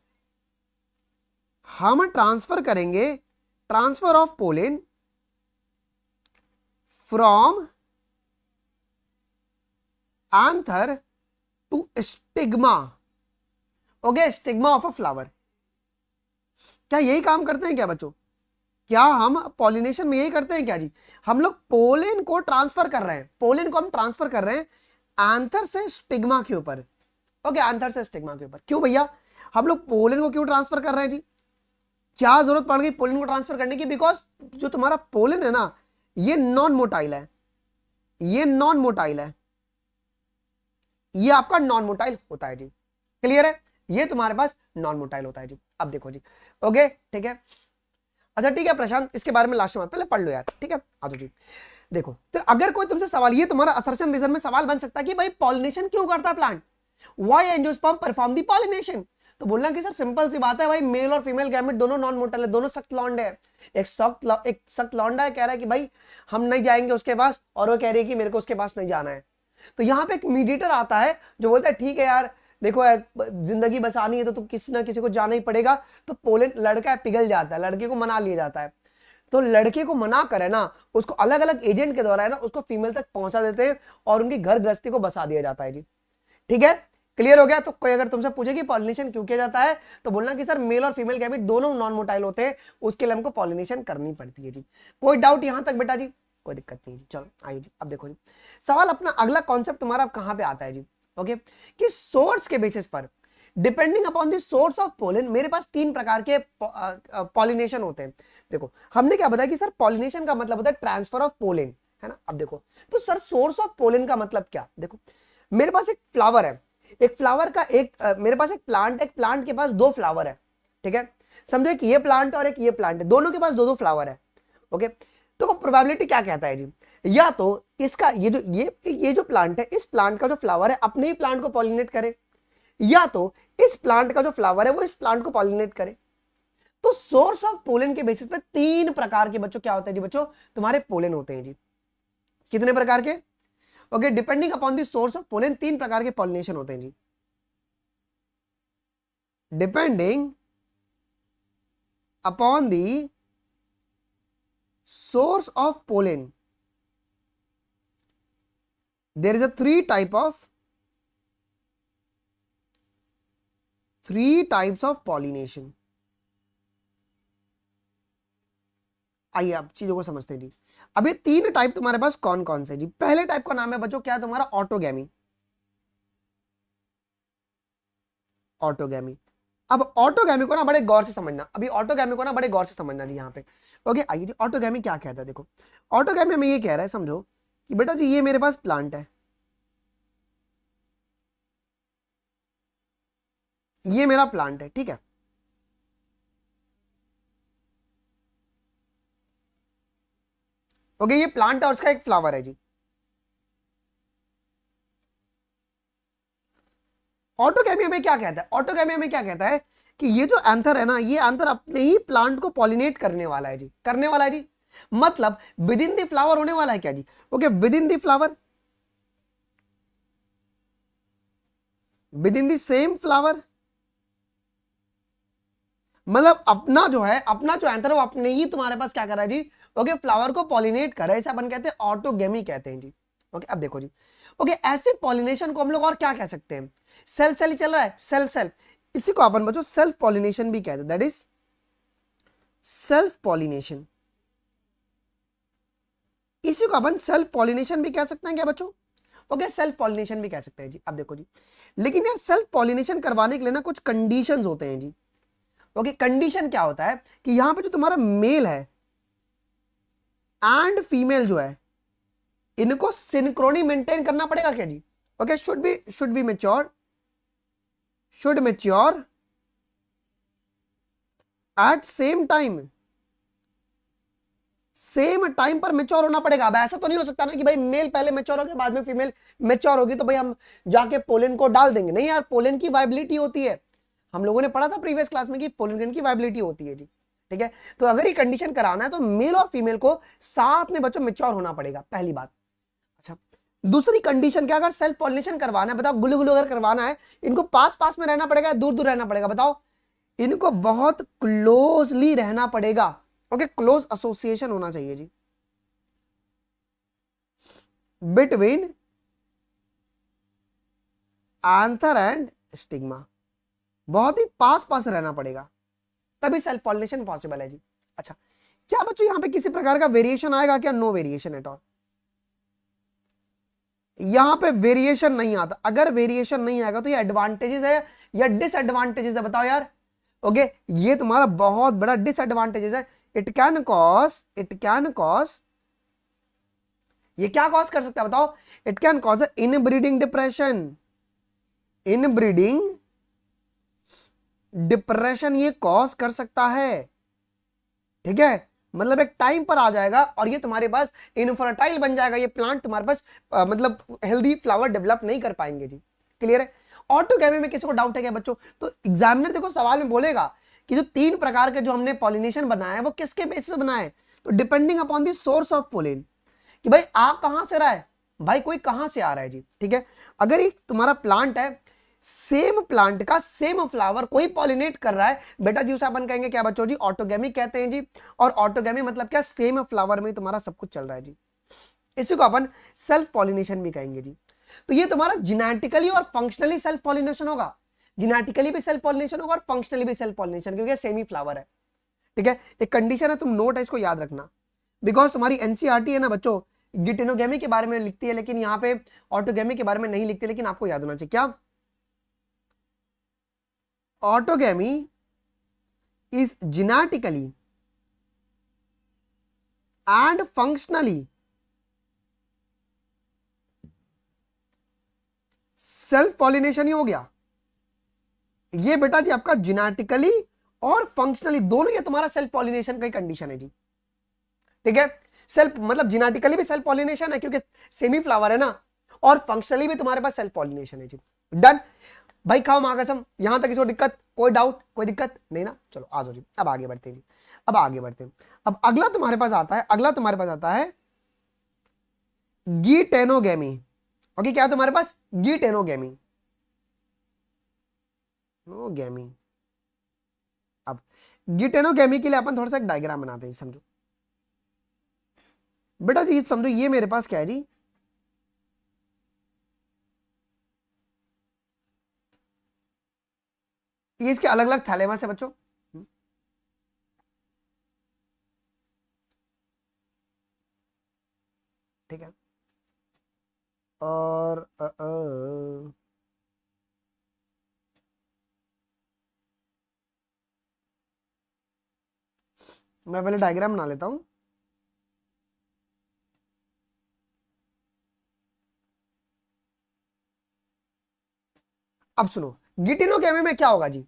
हम ट्रांसफर करेंगे, transfer of pollen from anther to stigma. Okay, stigma of a flower. क्या यही काम करते हैं क्या बच्चों, क्या हम पॉलिनेशन में यही करते हैं क्या जी, हम लोग पोलेन को ट्रांसफर कर रहे हैं, पोलेन को हम ट्रांसफर कर रहे हैं एंथर से स्टिग्मा के ऊपर। ओके, एंथर से स्टिग्मा के ऊपर। क्यों भैया हम लोग पोलेन को क्यों ट्रांसफर कर रहे हैं जी, क्या जरूरत पड़ गई पोलेन को ट्रांसफर करने की, बिकॉज जो तुम्हारा पोलेन है ना ये नॉन मोटाइल है, ये नॉन मोटाइल है, ये आपका नॉन मोटाइल होता है जी। क्लियर है, ये तुम्हारे पास नॉन मोटाइल होता है जी। अब देखो जी, ओके ठीक है, अच्छा ठीक है प्रशांत, इसके बारे में लास्ट में पहले पढ़ लो यार, ठीक है आ जाओ जी। देखो तो अगर कोई तुमसे सवाल, ये तुम्हारा असर्शन रीजन में सवाल बन सकता है कि भाई पॉलिनेशन क्यों करता है plant, why angiosperm perform the pollination. तो बोलना कि सर सिंपल सी बात है भाई, मेल और फीमेल गैमेट दोनों नॉन मोटाइल है, दोनों सख्त लॉन्ड है, एक सख्त लौंडा है, कह रहा है कि भाई हम नहीं जाएंगे उसके पास, और वो कह रही है कि मेरे को उसके पास नहीं जाना है। तो यहाँ पे एक मीडिएटर आता है जो बोलता है ठीक है यार, देखो यार जिंदगी बचानी है तो किसी ना किसी को जाना ही पड़ेगा। तो पोलैंड लड़का पिघल जाता है, लड़के को मना लिया जाता है। तो लड़के को मना करे ना, उसको अलग अलग एजेंट के द्वारा है ना उसको फीमेल तक पहुंचा देते हैं और उनकी घर गृहस्थी को बसा दिया जाता है जी। ठीक है, क्लियर हो गया। तो कोई अगर तुमसे पूछे कि पॉलिनेशन क्यों किया जाता है तो बोलना कि सर मेल और फीमेल गैमेट दोनों नॉन मोटाइल होते हैं, उसके लिए हमको पॉलिनेशन करनी पड़ती है जी। कोई डाउट यहां तक बेटा जी? कोई दिक्कत नहीं जी। चलो आइए जी, अब देखो जी सवाल अपना अगला कॉन्सेप्ट तुम्हारा कहां पे आता है जी। ओके, कि सोर्स के बेसिस पर depending upon the source of pollen मेरे पास 3 प्रकार के पॉलिनेशन होते हैं। देखो हमने क्या बताया कि सर पॉलिनेशन का मतलब होता है ट्रांसफर ऑफ पोलन, है ना। अब देखो तो सर सोर्स ऑफ पोलन का मतलब क्या? देखो मेरे पास एक फ्लावर है, एक फ्लावर का मेरे पास एक प्लांट है, एक प्लांट के पास 2 फ्लावर है। ठीक है, समझो कि ये प्लांट और एक ये प्लांट है, दोनों के पास 2-2 फ्लावर है। ओके, तो प्रोबेबिलिटी क्या कहता है जी, या तो इसका ये जो प्लांट है, इस प्लांट का जो फ्लावर है अपने ही प्लांट को पॉलिनेट करे, या तो इस प्लांट का जो फ्लावर है वो इस प्लांट को पॉलिनेट करे। तो सोर्स ऑफ पोलन के बेसिस पे 3 प्रकार के बच्चों क्या होते हैं जी, बच्चों तुम्हारे पोलन होते हैं जी। कितने प्रकार के? Okay, depending upon the source of pollen 3 प्रकार के पॉलिनेशन होते हैं जी। Depending upon the source of pollen there is a three types of pollination। आइए आप चीजों को समझते हैं जी। अब ये 3 टाइप तुम्हारे पास कौन कौन से जी? पहले टाइप का नाम है बच्चों क्या है तुम्हारा? ऑटोगैमी। ऑटोगैमी, अब ऑटोगैमी को ना बड़े गौर से समझना, अभी ऑटोगैमी को ना बड़े गौर से समझना जी यहाँ पे। ओके आइए जी, ऑटोगैमी क्या कहता है? देखो ऑटोगैमी में ये कह रहा है, समझो कि बेटा जी ये मेरे पास प्लांट है, ये मेरा प्लांट है, ठीक है। ओके, ये प्लांट है और उसका एक फ्लावर है जी। ऑटोगैमी में क्या कहता है? ऑटोगैमी में क्या कहता है कि ये जो एंथर है ना, ये एंथर अपने ही प्लांट को पॉलिनेट करने वाला है जी, करने वाला है जी। मतलब विद इन द फ्लावर होने वाला है क्या जी? Okay, within the flower, within the same flower, मतलब अपना जो है, अपना जो एंथर है वो अपने ही तुम्हारे पास क्या कर रहा है जी? ओके, फ्लावर को पॉलिनेट कर रहा है, इसे अपन कहते हैं ऑटोगैमी कहते हैं जी। ओके, अब देखो जी, ओके ऐसे पॉलिनेशन को हम लोग और क्या कह सकते हैं? सेल्फ सेल ही चल रहा है, सेल्फ सेल्फ, इसी को अपन बच्चों सेल्फ पॉलिनेशन भी कहते हैं, दैट इज सेल्फ पॉलिनेशन। इसी को अपन सेल्फ पॉलिनेशन भी कह सकते हैं क्या बच्चों? ओके, सेल्फ पॉलिनेशन भी कह सकते हैं जी। अब देखो जी, लेकिन यार सेल्फ पॉलिनेशन करवाने के लिए ना कुछ कंडीशंस होते हैं जी। ओके, कंडीशन क्या होता है कि यहां पे जो तुम्हारा मेल है एंड फीमेल जो है, इनको सिंक्रोनी मेंटेन करना पड़ेगा क्या जी? Okay, should be mature, should mature at same time, same time पर मैच्योर होना पड़ेगा। अब ऐसा तो नहीं हो सकता ना कि भाई मेल पहले मैच्योर हो गया बाद में फीमेल मैच्योर होगी तो भाई हम जाके पोलन को डाल देंगे, नहीं यार, पोलन की वाइबिलिटी होती है। हम लोगों ने पढ़ा था प्रीवियस क्लास में कि पोलन की वाइबिलिटी होती है जी। ठीक है, तो अगर ये कंडीशन कराना है तो मेल और फीमेल को साथ में बच्चों मैच्योर होना पड़ेगा, पहली बात। अच्छा, दूसरी कंडीशन क्या, अगर सेल्फ पॉलिनेशन करवाना है, बताओ गुलू गुलू अगर करवाना है, इनको पास पास में रहना पड़ेगा, दूर दूर रहना पड़ेगा? बताओ, इनको बहुत क्लोजली रहना पड़ेगा। ओके, क्लोज एसोसिएशन होना चाहिए जी बिटवीन एंथर एंड स्टिग्मा, बहुत ही पास पास रहना पड़ेगा, तभी सेल्फ पॉलिनेशन पॉसिबल है जी। अच्छा, क्या बच्चों यहां पे किसी प्रकार का वेरिएशन आएगा क्या? नो वेरिएशन एट ऑल, यहां पे वेरिएशन नहीं आता। अगर वेरिएशन नहीं आएगा तो ये एडवांटेजेस है या डिसएडवांटेजेस है? बताओ यार। ओके, ये तुम्हारा बहुत बड़ा डिसएडवांटेजेस है। इट कैन कॉज, ये क्या कॉज कर सकता है बताओ? It can cause inbreeding depression, inbreeding depression ये कॉज कर सकता है। ठीक है, मतलब एक टाइम पर आ जाएगा और ये तुम्हारे पास इनफर्टाइल बन जाएगा, ये प्लांट तुम्हारे पास मतलब हेल्दी फ्लावर डेवलप नहीं कर पाएंगे जी। क्लियर है? ऑटोगैमी में किसी को डाउट है क्या बच्चों? तो एग्जामिनर देखो सवाल में बोलेगा कि जो 3 प्रकार के जो हमने पॉलिनेशन बनाया है वो किसके बेसिस पे बनाया है, तो depending upon the source of pollen, कि भाई आ कहां से रहा है, भाई कोई कहां से आ रहा है जी। ठीक है, अगर एक तुम्हारा प्लांट है, सेम प्लांट का सेम फ्लावर कोई पॉलिनेट कर रहा है बेटा जी, उसे अपन कहेंगे क्या बच्चों जी, ऑटोगेमी कहते हैं जी। और ऑटोगेमी मतलब क्या, सेम फ्लावर में तुम्हारा सब कुछ चल रहा है जी, इसी को अपन सेल्फ पॉलिनेशन भी कहेंगे जी। तो ये तुम्हारा जेनेटिकली और फंक्शनली सेल्फ पॉलिनेशन होगा, जेनेटिकली भी सेल्फ पॉलिनेशन होगा और फंक्शनली भी सेल्फ पॉलिनेशन, क्योंकि सेमी फ्लावर है। ठीक है, एक कंडीशन है, तुम नोट है, इसको याद रखना, बिकॉज तुम्हारी एनसीईआरटी है ना बच्चों, गिटेनोगेमी के बारे में लिखती है लेकिन यहाँ पे ऑटोगेमी के बारे में नहीं लिखती, लेकिन आपको याद होना चाहिए क्या, autogamy is genetically and functionally self pollination ही हो गया। ये बेटा जी आपका जेनेटिकली और फंक्शनली दोनों, ये तुम्हारा सेल्फ पॉलिनेशन का कंडीशन है जी। ठीक है, सेल्फ मतलब जेनेटिकली भी सेल्फ पॉलिनेशन है क्योंकि सेमी फ्लावर है ना, और फंक्शनली भी तुम्हारे पास सेल्फ पॉलिनेशन है जी। डन भाई, खाओ मां कसम, यहां तक किसी को दिक्कत, कोई डाउट, कोई दिक्कत नहीं ना, चलो आ जाओ जी, अब आगे बढ़ते हैं जी, अब आगे बढ़ते हैं। अब अगला तुम्हारे पास आता है, अगला तुम्हारे पास आता है गिटेनोगेमी। ओके, क्या है तुम्हारे पास, गिटेनोगेमी, गैमी। अब गिटेनोगेमी के लिए अपन थोड़ा सा एक डायग्राम बनाते हैं, समझो बेटा जी, समझो ये मेरे पास क्या है जी, ये इसके अलग अलग थैलेमस है बच्चों। ठीक है, और मैं पहले डायग्राम बना लेता हूं। अब सुनो, गिटेनोगेमी में क्या होगा जी,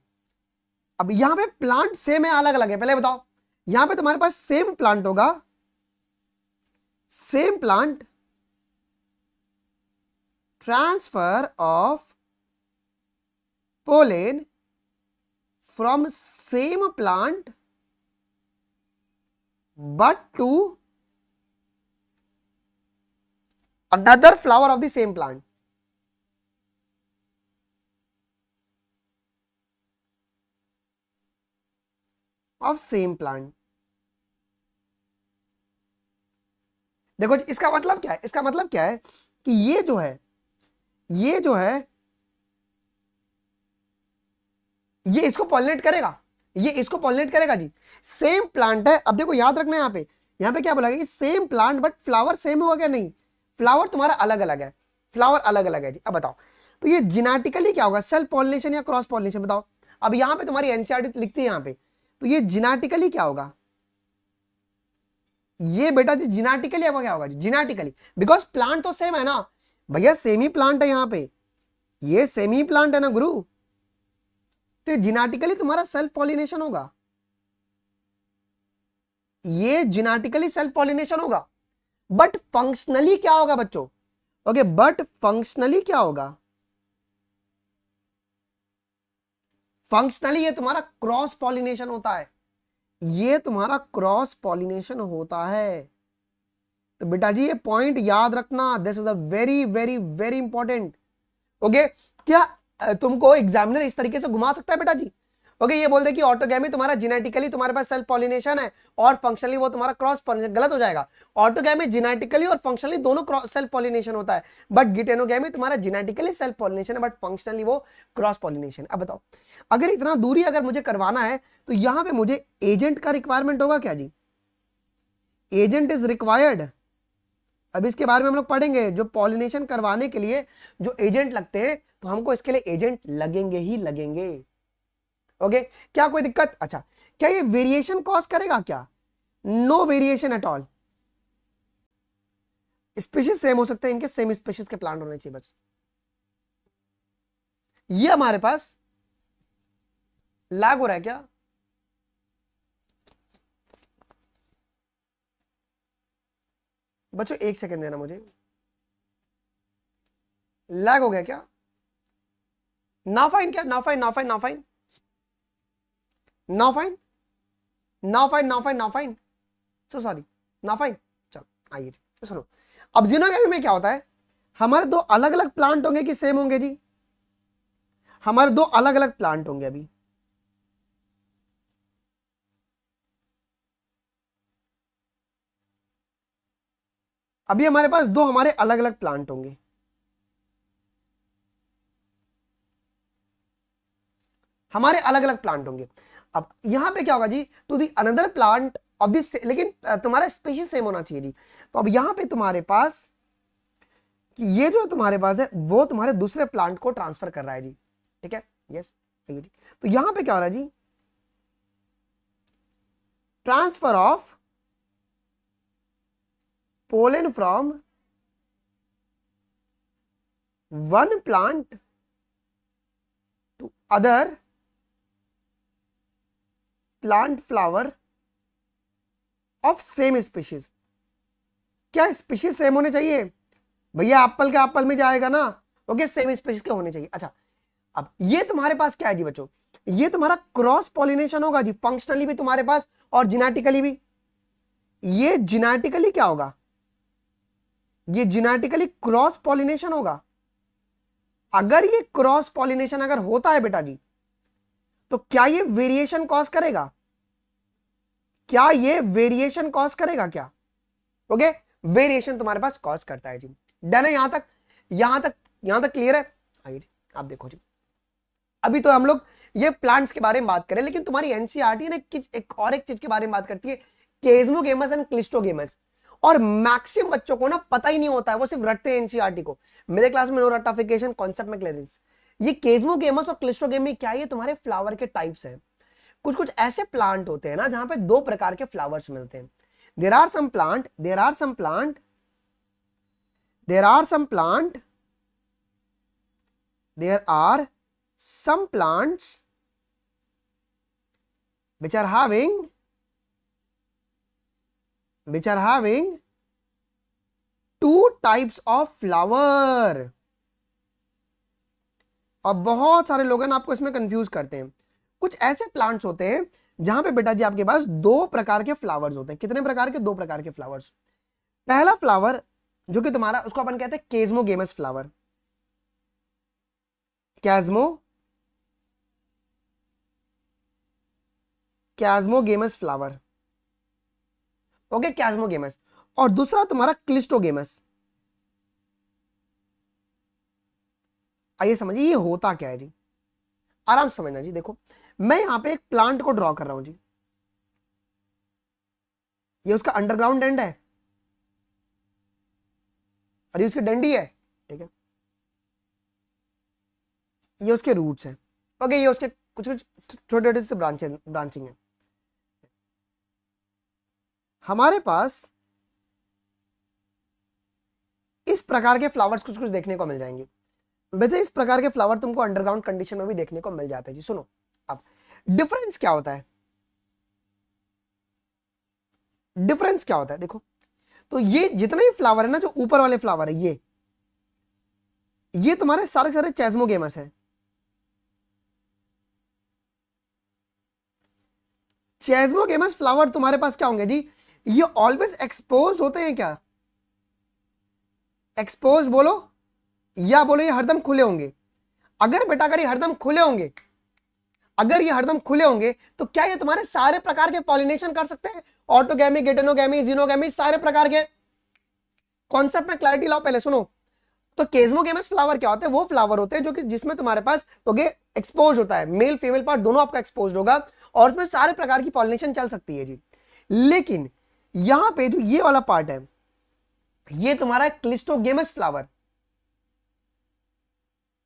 अब यहां पे प्लांट सेम है अलग अलग है, पहले बताओ, यहां पे तुम्हारे पास सेम प्लांट होगा, same plant, transfer of pollen from same plant but to another flower of the same plant. of same plant. देखो जी, इसका मतलब क्या है, इसका मतलब क्या है कि ये जो है, ये जो है, ये इसको पॉलिनेट करेगा, ये इसको पॉलिनेट करेगा जी, सेम प्लांट है। अब देखो याद रखना, यहां पे क्या बोला गया, same plant but flower same होगा क्या, नहीं, फ्लावर तुम्हारा अलग अलग है, फ्लावर अलग अलग है जी। अब बताओ, तो ये जेनेटिकली क्या होगा, सेल्फ पॉलिनेशन या क्रॉस पॉलिनेशन, बताओ। अब यहां पे तुम्हारी एनसीईआरटी लिखती है यहां पे, तो ये जेनेटिकली क्या होगा, ये बेटा जी जेनेटिकली क्या होगा जी, जेनेटिकली, बिकॉज प्लांट तो सेम है ना भैया, सेमी प्लांट है यहां पे, ये सेमी प्लांट है ना गुरु, तो जेनेटिकली तुम्हारा सेल्फ पॉलिनेशन होगा, ये जेनेटिकली सेल्फ पॉलिनेशन होगा। बट फंक्शनली क्या होगा बच्चों, ओके, बट फंक्शनली क्या होगा, फंक्शनली ये तुम्हारा क्रॉस पॉलिनेशन होता है, ये तुम्हारा क्रॉस पॉलिनेशन होता है। तो बेटा जी ये पॉइंट याद रखना, this is a very very very important. Okay, क्या तुमको एग्जामिनर इस तरीके से घुमा सकता है बेटा जी, ओके, ये बोल दे कि ऑटोगेमी तुम्हारा जेनेटिकली तुम्हारे पास सेल्फ पॉलिनेशन है और फंक्शनली वो तुम्हारा क्रॉस पॉलिनेशन, गलत हो जाएगा। ऑटोगेमी जेनेटिकली और फंक्शनली दोनों सेल्फ पॉलिनेशन होता है, बट गिटेनोगेमी तुम्हारा जेनेटिकली सेल्फ पॉलिनेशन है बट फंक्शनली वो क्रॉस पॉलिनेशन। अब बताओ, अगर इतना दूरी अगर मुझे करवाना है तो यहां पे मुझे एजेंट का रिक्वायरमेंट होगा क्या जी, एजेंट इज रिक्वायर्ड। अब इसके बारे में हम लोग पढ़ेंगे, जो पॉलिनेशन करवाने के लिए जो एजेंट लगते हैं, तो हमको इसके लिए एजेंट लगेंगे ही लगेंगे। ओके, क्या कोई दिक्कत, अच्छा, क्या ये वेरिएशन कॉज करेगा क्या, no variation at all, species same हो सकते हैं, इनके सेम स्पीशीज के प्लांट होने चाहिए बस। ये हमारे पास लैग हो रहा है क्या, बच्चों एक सेकंड देना मुझे, लैग हो गया क्या, ना फाइन क्या, ना फाइन ना फाइन ना fine, now fine, now fine, now fine, now fine, so sorry, now fine. चलो आइए जी सुनो, अब जिनोगेमी में क्या होता है, हमारे दो अलग अलग प्लांट होंगे कि सेम होंगे जी? हमारे दो अलग अलग प्लांट होंगे। अभी हमारे पास दो हमारे अलग अलग प्लांट होंगे। हमारे अलग अलग प्लांट होंगे। अब यहां पे क्या होगा जी, to the another plant of this, लेकिन तुम्हारा स्पीशीज सेम होना चाहिए जी। तो अब यहां पे तुम्हारे पास कि ये जो तुम्हारे पास है वो तुम्हारे दूसरे प्लांट को ट्रांसफर कर रहा है जी, ठीक है, यस जी। तो यहां पे क्या हो रहा है जी, transfer of pollen from one plant to other plant flower of same species. क्या स्पीशीज सेम होने चाहिए भैया? एप्पल का एप्पल में जाएगा ना, ओके, सेम स्पीशीज के होने चाहिए। अच्छा, अब ये तुम्हारे पास क्या है जी बच्चों, ये तुम्हारा क्रॉस पॉलिनेशन होगा जी, फंक्शनली भी तुम्हारे पास और जेनेटिकली भी। ये जेनेटिकली क्या होगा, ये जेनेटिकली क्रॉस पॉलिनेशन होगा। अगर ये क्रॉस पॉलिनेशन अगर होता है बेटा जी, तो क्या ये वेरिएशन कॉज करेगा? क्या ये वेरिएशन कॉज करेगा क्या? ओके, वेरिएशन तुम्हारे पास कॉज करता है जी। डन है यहां तक? यहां तक क्लियर है? आइए जी, आप देखो जी, अभी तो हम लोग ये प्लांट्स के बारे में बात करें, लेकिन तुम्हारी एनसीईआरटी ने एक और एक चीज के बारे में बात करती है, केज्मोगेमस एंड क्लिस्टोगेमस। और मैक्सिमम बच्चों को ना पता ही नहीं होता है, वो सिर्फ रटते हैं एनसीईआरटी को। मेरे क्लास में नो रटाफिकेशन, कॉन्सेप्ट में क्लियरेंस। ये केज्मोगेमस और क्लिस्टोगेमी क्या है, ये तुम्हारे फ्लावर के टाइप्स हैं। कुछ कुछ ऐसे प्लांट होते हैं ना जहां पे दो प्रकार के फ्लावर्स मिलते हैं। There are some plant which are having two types of flower। और बहुत सारे लोग हैं ना आपको इसमें कंफ्यूज करते हैं। कुछ ऐसे प्लांट्स होते हैं जहां पे बेटा जी आपके पास दो प्रकार के फ्लावर्स होते हैं। कितने प्रकार के? दो प्रकार के फ्लावर्स। पहला फ्लावर जो कि तुम्हारा, उसको अपन कहते हैं chasmogamous flower. Chasmogamous flower, okay, chasmogamous. और दूसरा तुम्हारा क्लिस्टोगेमस। आइए समझिए ये होता क्या है जी, आराम से समझना जी। देखो मैं यहां पे एक प्लांट को ड्रॉ कर रहा हूं जी, ये उसका अंडरग्राउंड एंड है और ये उसकी डंडी है, ठीक है, ये उसके रूट्स हैं, ओके, ये उसके कुछ कुछ छोटे छोटे से ब्रांचिंग है। हमारे पास इस प्रकार के फ्लावर्स कुछ कुछ देखने को मिल जाएंगे। वैसे इस प्रकार के फ्लावर तुमको अंडरग्राउंड कंडीशन में भी देखने को मिल जाते हैं जी। सुनो अब डिफरेंस क्या होता है, डिफरेंस क्या होता है देखो। तो ये जितने ही फ्लावर है ना, जो ऊपर वाले फ्लावर है, ये तुम्हारे सारे सारे चेस्मोगेमस है। चेस्मोगेमस फ्लावर तुम्हारे पास क्या होंगे जी, ये ऑलवेज एक्सपोज होते हैं। क्या एक्सपोज बोलो या बोलो ये हरदम खुले होंगे? अगर बेटा अगर ये हरदम खुले होंगे, अगर ये हरदम खुले होंगे तो क्या ये तुम्हारे सारे प्रकार के पॉलिनेशन कर सकते हैं? ऑटोगैमी, गेटेनोगैमी, जीनोगैमी, सारे प्रकार के। कॉन्सेप्ट में क्लैरिटी लाओ पहले, सुनो। तो केज्मोगेमस फ्लावर क्या होते हैं? वो फ्लावर होते हैं जो कि जिसमें तुम्हारे पास ओके एक्सपोज होता है, मेल फीमेल पार्ट दोनों आपका एक्सपोज होगा और उसमें सारे प्रकार की पॉलिनेशन चल सकती है जी। लेकिन यहां पे जो ये वाला पार्ट है, ये तुम्हारा क्लिस्टोगेमस फ्लावर,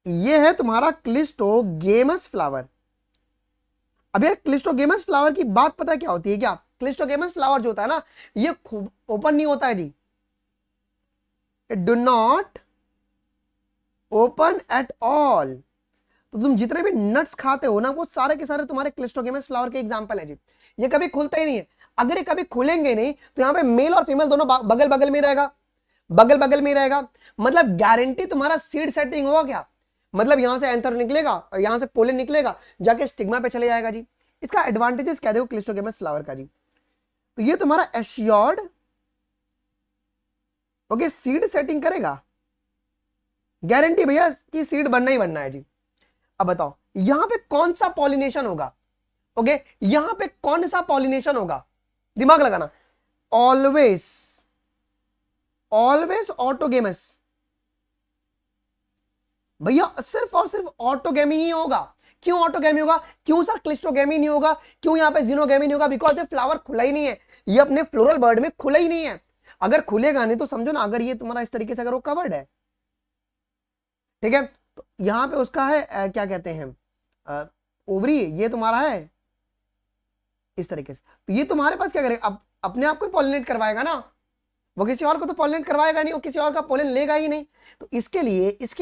ये है तुम्हारा क्लिस्टोगेमस फ्लावर। अब यार क्लिस्टोगेमस फ्लावर की बात पता क्या होती है क्या? क्लिस्टोगेमस फ्लावर जो होता है ना, ये खूब ओपन नहीं होता है जी, it do not open at all. तो तुम जितने भी नट्स खाते हो ना, वो सारे के सारे तुम्हारे क्लिस्टोगेमस फ्लावर के एग्जांपल है जी। ये कभी खुलता ही नहीं है। अगर ये कभी खुलेंगे नहीं तो यहां पे मेल और फीमेल दोनों बगल बगल में रहेगा, बगल बगल में रहेगा। मतलब गारंटी तुम्हारा सीड सेटिंग होगा क्या? मतलब यहां से एंथर निकलेगा और यहां से पोलन निकलेगा, जाके स्टिग्मा पे चले जाएगा जी। इसका एडवांटेजेस क्या देखो क्लिस्टोगेमस फ्लावर का जी। तो ये तुम्हारा एश्योर्ड ओके सीड सेटिंग करेगा, गारंटी भैया कि सीड बनना ही बनना है जी। अब बताओ यहां पे कौन सा पॉलिनेशन होगा, ओके यहां पे कौन सा पॉलिनेशन होगा, दिमाग लगाना। ऑलवेज ऑलवेज ऑटोगेमस भैया, सिर्फ और सिर्फ ऑटोगेमी ही होगा। क्यों ऑटोगेमी होगा, क्यों सर क्लिस्टोगेमी नहीं होगा, क्यों यहां पे जिनोगेमी नहीं होगा? बिकॉज ये फ्लावर खुला ही नहीं है, ये अपने फ्लोरल बर्ड में खुला ही नहीं है। अगर खुलेगा नहीं तो समझो ना, अगर ये तुम्हारा इस तरीके से अगर वो कवर्ड है, ठीक है, तो यहां पे उसका है क्या कहते हैं ओवरी, ये तुम्हारा है इस तरीके से, तो ये तुम्हारे पास क्या करेगा, अब अपने आप को पॉलिनेट करवाएगा ना, वो किसी और को तो पॉलिनेट करवाएगा नहीं, वो किसी और का पोलन लेगा ही नहीं। तो इसके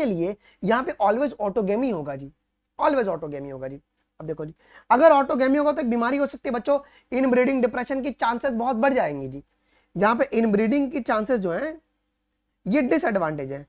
लिए यहां पे ऑलवेज ऑटोगेमी होगा जी, ऑलवेज ऑटोगेमी होगा जी। अब देखो जी, अगर ऑटोगेमी होगा तो एक बीमारी हो सकती है बच्चों, इनब्रीडिंग डिप्रेशन की चांसेस बहुत बढ़ जाएंगी जी। यहां पे इनब्रीडिंग की चांसेस जो है ये डिसएडवांटेज है।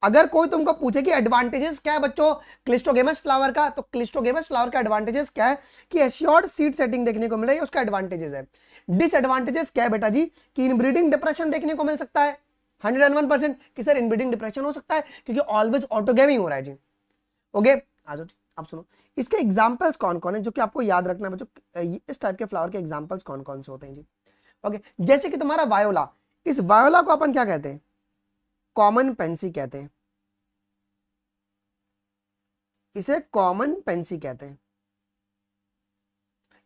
अगर कोई तुमको पूछे कि एडवांटेजेस क्या है बच्चों क्लिस्टोगेमस फ्लावर का, तो क्लिस्टोगेमस फ्लावर का एडवांटेजेस क्या है कि एश्योर्ड सीड सेटिंग देखने को मिल रही है, उसका एडवांटेजेस है। डिसएडवांटेजेस क्या है बेटा जी कि इनब्रीडिंग डिप्रेशन देखने को मिल सकता है 101% कि सर इनब्रीडिंग डिप्रेशन हो सकता है क्योंकि ऑलवेज ऑटोगेमी हो रहा है जी। ओके आ जाओ, अब सुनो इसके एग्जांपल्स कौन कौन है जो कि आपको याद रखना है बच्चों, इस टाइप के फ्लावर के एग्जांपल्स कौन कौन से होते हैं जी। ओके जैसे कि तुम्हारा वायोला, इस वायोला को अपन क्या कहते हैं, कॉमन पेंसी कहते हैं, इसे कॉमन पेंसी कहते हैं,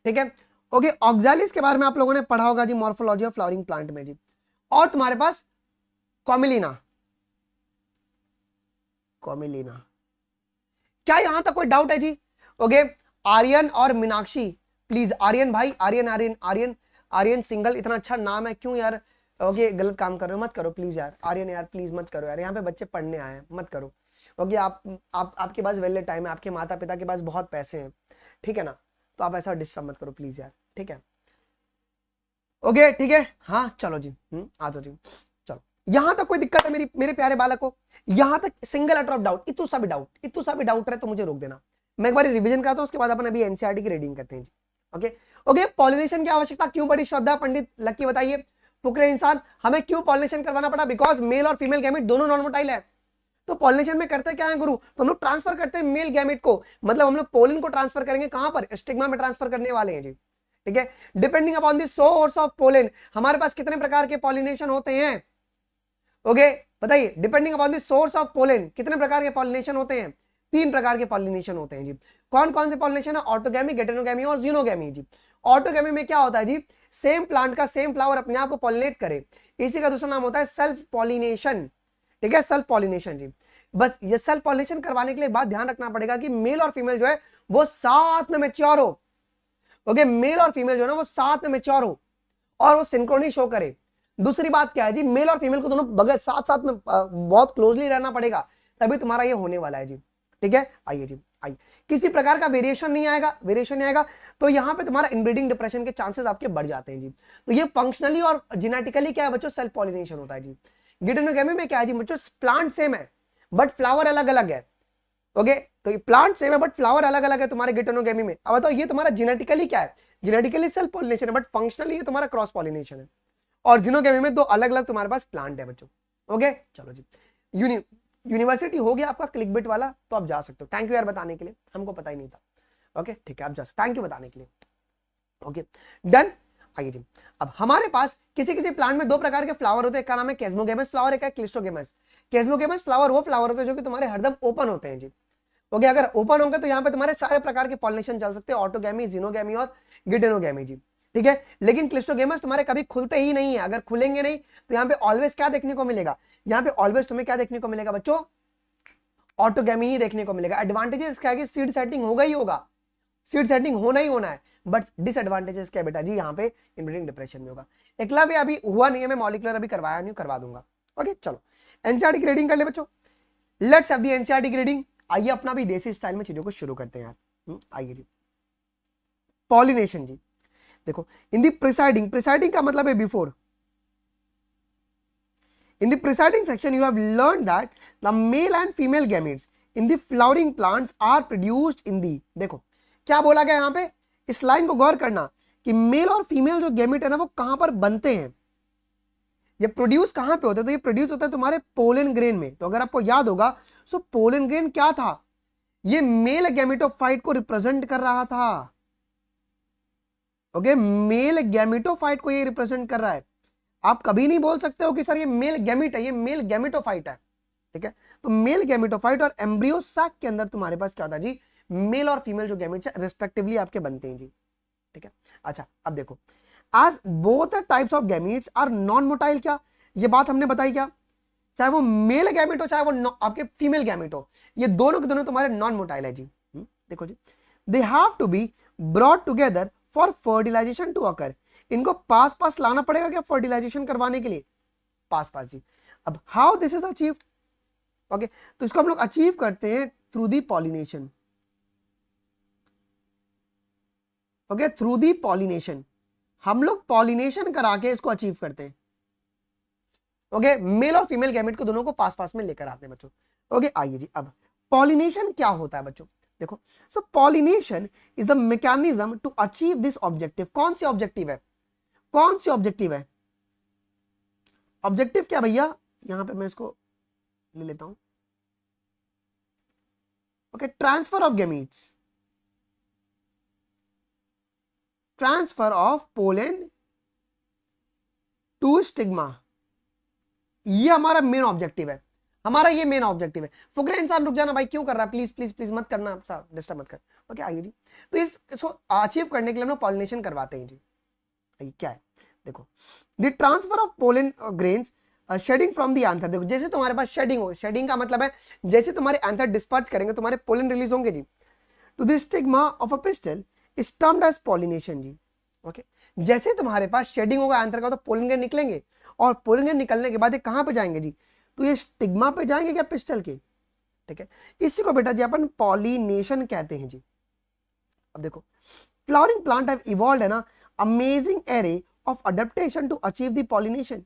ठीक है। ओके ऑक्सैलिस के बारे में आप लोगों ने पढ़ा होगा जी मॉर्फोलॉजी ऑफ फ्लावरिंग प्लांट में जी। और तुम्हारे पास कॉमिलिना, कॉमिलिना, क्या यहां तक कोई डाउट है जी? ओके आर्यन और मीनाक्षी, प्लीज आर्यन भाई, आर्यन आर्यन आर्यन आर्यन सिंगल, इतना अच्छा नाम है क्यों यार? ओके गलत काम कर रहे हो, मत करो प्लीज यार, आर्यन यार प्लीज मत करो यार, यहाँ पे बच्चे पढ़ने आए हैं, मत करो। ओके आपके पास वेले टाइम है, आपके माता पिता के पास बहुत पैसे हैं, ठीक है ना, तो आप ऐसा डिस्टर्ब मत करो प्लीज यार, ठीक है। ओके ठीक है, हाँ चलो जी, आ जाओ जी, चलो यहां तक कोई दिक्कत है मेरे प्यारे बालक को? यहां तक सिंगल लेटर ऑफ डाउट, इतू सा भी डाउट रहे तो मुझे रोक देना, मैं एक बार रिवीजन करता हूं, उसके बाद अपन अभी एनसीईआरटी की रीडिंग करते हैं जी। ओके ओके पॉलिनेशन की आवश्यकता क्यों पड़ी श्रद्धा पंडित लक्की बताइए, फुकरे इंसान, हमें क्यों पॉलिनेशन करवाना पड़ा? बिकॉज मेल और फीमेल गैमेट दोनों नॉन मोटाइल है। तो पॉलिनेशन में करते क्या है गुरु, तो हम लोग ट्रांसफर करते हैं मेल गैमेट को, मतलब हम लोग पोलन को ट्रांसफर करेंगे कहां पर, स्टिग्मा में ट्रांसफर करने वाले हैं जी, ठीक है। Depending upon the source of pollen, हमारे पास कितने प्रकार के पॉलिनेशन होते हैं? ओके बताइए, depending upon the source of pollen कितने प्रकार के पॉलिनेशन होते हैं? 3 प्रकार के पॉलिनेशन होते हैं जी। कौन कौन से पॉलिनेशन है? ऑटोगैमी, गेटेनोगैमी और जीनोगैमी जी। ऑटोगैमी में क्या होता है जी, सेम प्लांट का सेम फ्लावर अपने आप को पॉलिनेट करे, इसी का दूसरा नाम होता है सेल्फ पॉलिनेशन, ठीक है, सेल्फ पॉलिनेशन जी। बस ये सेल्फ पॉलिनेशन करवाने के लिए बात ध्यान रखना पड़ेगा कि मेल और फीमेल जो है वो साथ में मैच्योर हो। ओके मेल और फीमेल जो है ना वो साथ में मैच्योर हो और वो सिंक्रोनी शो करे। दूसरी बात क्या है जी, मेल और फीमेल को दोनों बगैर साथ साथ में बहुत क्लोजली रहना पड़ेगा, तभी तुम्हारा ये होने वाला है जी, ठीक है। आइए जी आइए, किसी प्रकार का वेरिएशन नहीं आएगा, तो यहां पे तुम्हारा इनब्रीडिंग डिप्रेशन के चांसेस आपके बढ़ जाते हैं जी। तो ये फंक्शनली और जेनेटिकली क्या है बच्चों, सेल्फ पॉलिनेशन होता है जी। गिडेनोगैमी में क्या है जी बच्चों, प्लांट सेम है बट फ्लावर अलग अलग है। ओके तो ये प्लांट सेम है बट फ्लावर अलग अलग है तुम्हारे गिटेनोगैमी में। अब बताओ ये तुम्हारा जेनेटिकली क्या है, जेनेटिकली सेल्फ पॉलिनेशन है बट फंक्शनली ये तुम्हारा क्रॉस पॉलिनेशन है। और जिनोगैमी में 2 अलग अलग तुम्हारे पास प्लांट है बच्चों। ओके चलो जी, यूनिवर्सिटी हो गया आपका क्लिकबिट वाला, तो आप जा सकते हो। थैंक यू यार बताने के लिए, हमको पता ही नहीं था। ओके ठीक है, आप जा सकते, थैंक यू बताने के लिए। Okay done. आइए जी, अब हमारे पास किसी किसी प्लांट में 2 प्रकार के फ्लावर होते हैं, एक का नाम है केस्मोगेमस फ्लावर, एक है क्लिस्टोगेमस। केस्मोगेमस फ्लावर वो फ्लावर होते हैं जो कि तुम्हारे हरदम ओपन होते हैं जी। ओके अगर ओपन होंगे तो यहाँ पे तुम्हारे सारे प्रकार के पॉलिनेशन चल सकते हैं, ऑटोगैमी, जीनोगैमी और गिडेनोगैमी जी, ठीक है। लेकिन क्लिस्टोगेमस तुम्हारे कभी खुलते ही नहीं है, अगर खुलेंगे नहीं तो यहाँ पे ऑलवेज क्या देखने को मिलेगा, यहाँ पे ऑलवेज तुम्हें क्या देखने को मिलेगा बच्चों, ऑटोगैमी ही देखने को मिलेगा। एडवांटेजेस क्या है कि सीड सेटिंग होगा ही होगा, सीड सेटिंग होना ही होना है, बट डिसएडवांटेजेस क्या है बेटा जी, यहाँ पे इनब्रीडिंग डिप्रेशन में होगा। एकलव्य अभी हुआ नहीं है, मैं मॉलिक्यूलर अभी करवाया नहीं, करवा दूंगा। ओके चलो एनसीईआरटी की रीडिंग कर ले बच्चों, लेट्स हैव द एनसीईआरटी की रीडिंग। आइए अपना भी देसी स्टाइल में चीजों को शुरू करते हैं यार। आइए जी, पॉलिनेशन जी देखो, इन द प्रिसाइडिंग का मतलब है before. In the preceding section, you have learned that the male and female gametes in the flowering plants are produced in the, देखो क्या बोला गया यहाँ पे, इस लाइन को गौर करना कि मेल और फीमेल जो गैमेट है ना वो कहां पर बनते हैं, ये प्रोड्यूस कहां पे होते हैं, तो ये प्रोड्यूस होता है तुम्हारे पोलन ग्रेन में। तो अगर आपको याद होगा सो पोलन ग्रेन क्या था, ये मेल गैमेटोफाइट को रिप्रेजेंट कर रहा था। ओके, मेल गैमेटोफाइट को ये रिप्रेजेंट कर रहा है। आप कभी नहीं बोल सकते हो कि सर ये मेल गैमेट है, ये मेल गैमेटोफाइट है, ठीक है। तो मेल गैमेटोफाइट और एम्ब्रियो सैक के अंदर तुम्हारे पास क्या होता है जी, मेल और फीमेल जो गैमेट्स है रिस्पेक्टिवली आपके बनते हैं जी, ठीक है। अच्छा अब देखो, आज both types of gametes are non motile, क्या ये बात हमने बताई क्या, चाहे वो मेल गैमेट हो चाहे वो आपके फीमेल गैमेट हो, ये दोनों के दोनों तुम्हारे नॉन मोटाइल है जी। देखो जी, they have to be brought together for fertilization to occur, इनको पास पास लाना पड़ेगा क्या फर्टिलाइजेशन करवाने के लिए, पास पास जी। अब how this is achieved, okay, तो इसको हम लोग अचीव करते हैं through the pollination, okay, through the pollination, हम लोग पॉलिनेशन करा के इसको अचीव करते हैं। ओके, मेल और फीमेल गैमेट को दोनों को पास पास में लेकर आते हैं बच्चों। ओके आइए जी, अब पॉलिनेशन क्या होता है बच्चों, देखो, so pollination is the mechanism to achieve this objective. कौन सी ऑब्जेक्टिव है, कौन सी ऑब्जेक्टिव है, ऑब्जेक्टिव क्या भैया, यहां पे मैं इसको ले लेता हूं, okay, transfer of gametes, transfer of pollen to stigma, ये हमारा मेन ऑब्जेक्टिव है, हमारा ये मेन ऑब्जेक्टिव है। फुकरे इंसान रुक जाना भाई, क्यों कर रहा है, प्लीज प्लीज प्लीज मत करना, डिस्टर्ब मत कर। ओके आइए जी, तो इसको अचीव करने के लिए हम लोग पॉलिनेशन करवाते हैं जी। आइए क्या है, देखो, the transfer of pollen grains shedding from the anther, देखो जैसे तुम्हारे पास शेडिंग हो, शेडिंग का मतलब है जैसे तुम्हारे एंथर डिस्पर्स करेंगे तुम्हारे पोलन रिलीज होंगे जी, to the stigma of a pistil is termed as pollination जी। ओके, जैसे तुम्हारे पास शेडिंग होगा एंथर का तो पोलन ग्रेन निकलेंगे, और पोलन ग्रेन निकलने के बाद ये कहां पे जाएंगे जी, तो ये स्टिग्मा पे जाएंगे क्या पिस्टल के, ठीक है। इसी को बेटा जी अपन पॉलिनेशन कहते हैं जी। अब देखो, फ्लावरिंग प्लांट हैव इवॉल्वड है ना amazing array of adaptation to achieve the pollination.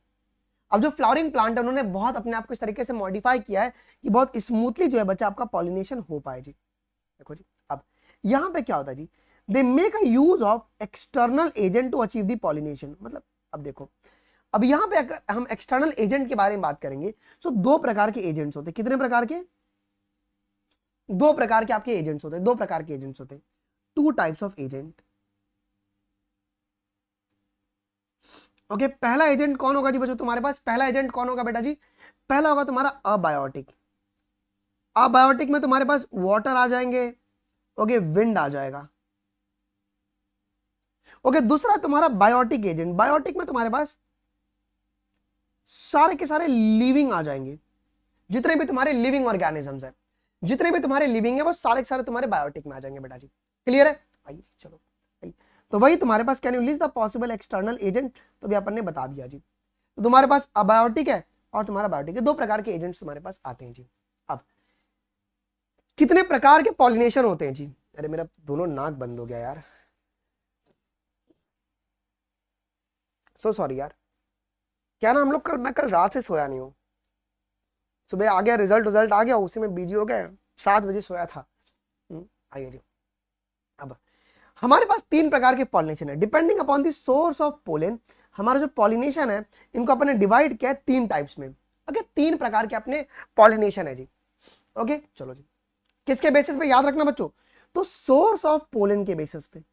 अब जो फ्लावरिंग प्लांट है उन्होंने बहुत अपने आप को इस तरीके से मॉडिफाई किया है कि बहुत स्मूथली जो है बच्चा आपका पॉलिनेशन हो पाए जी। देखो जी, अब यहां पे क्या होता है जी, they make a use of external agent to achieve the pollination. मतलब अब देखो, अब यहां पे अगर हम एक्सटर्नल एजेंट के बारे में बात करेंगे तो दो प्रकार के एजेंट्स होते हैं। कितने प्रकार के, दो प्रकार के आपके एजेंट्स होते हैं, दो प्रकार के एजेंट्स होते हैं, to types of agent. Okay, पहला एजेंट कौन होगा जी बच्चों तुम्हारे पास, पहला एजेंट कौन होगा बेटा जी, पहला होगा तुम्हारा अबायोटिक। अबायोटिक में तुम्हारे पास वाटर आ जाएंगे, ओके, विंड आ जाएगा। ओके, दूसरा तुम्हारा बायोटिक एजेंट, बायोटिक में तुम्हारे पास सारे के सारे लिविंग आ जाएंगे, जितने भी तुम्हारे लिविंग ऑर्गेनिजम्स है, जितने भी तुम्हारे लिविंग है वो सारे के सारे तुम्हारे बायोटिक में आ जाएंगे बेटा जी। क्लियर है, आइए चलो आइए। तो वही तुम्हारे पास can you list the possible external agent, तो भी अपन ने बता दिया जी। तो तुम्हारे पास अबायोटिक है और तुम्हारा बायोटिक है, दो प्रकार के एजेंट्स तुम्हारे पास आते हैं जी। अब कितने प्रकार के पॉलिनेशन होते हैं जी, अरे मेरा दोनों नाक बंद हो गया यार, सो सॉरी यार, क्या ना हम लोग मैं कल रात से सोया नहीं हूँ, सुबह आ गया रिजल्ट आ गया, उसी में बिजी हो गया, 7 बजे सोया था। आइए जी, अब हमारे पास तीन प्रकार के पॉलिनेशन है depending upon the source of pollen. हमारा जो पॉलिनेशन है इनको अपन ने डिवाइड किया है तीन टाइप्स में। ओके, तीन प्रकार के अपने पॉलिनेशन है जी। ओके चलो जी, किसके बेसिस पे याद रखना बच्चों, तो सोर्स ऑफ पोलन के बेसिस पे,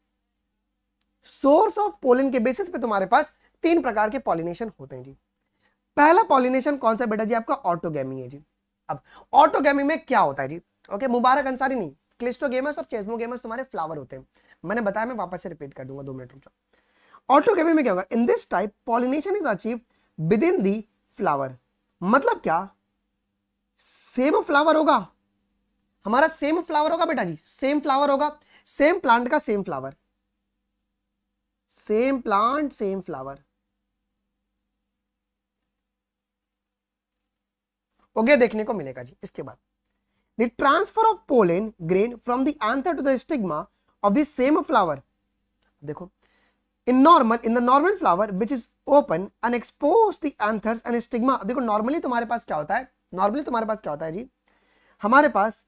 सोर्स ऑफ पोलन के बेसिस पे तुम्हारे पास तीन प्रकार के पॉलिनेशन होते हैं जी। पहला पॉलिनेशन कौन सा बेटा जी, आपका ऑटोगैमी है जी। अब ऑटोगैमी में क्या होता है जी, ओके, मुबारक अंसारी नहीं, क्लिस्टोगेमस और चेस्मोगेमस तुम्हारे फ्लावर होते हैं, मैंने बताया, मैं वापस से रिपीट कर दूंगा, 2 मिनट रुक जाओ। ऑटोगैमी में क्या होगा, in this type pollination is achieve with in the flower. मतलब क्या, सेम फ्लावर होगा, हमारा सेम फ्लावर होगा बेटा जी, सेम फ्लावर होगा, सेम प्लांट का same flower, same plant same flower. Okay, देखने को मिलेगा जी। इसके बाद the transfer of pollen grain from the anther to the stigma of the same flower। देखो, in the normal flower which is open and expose the anthers and stigma। देखो normally तुम्हारे पास क्या होता है, नॉर्मली तुम्हारे पास क्या होता है जी, हमारे पास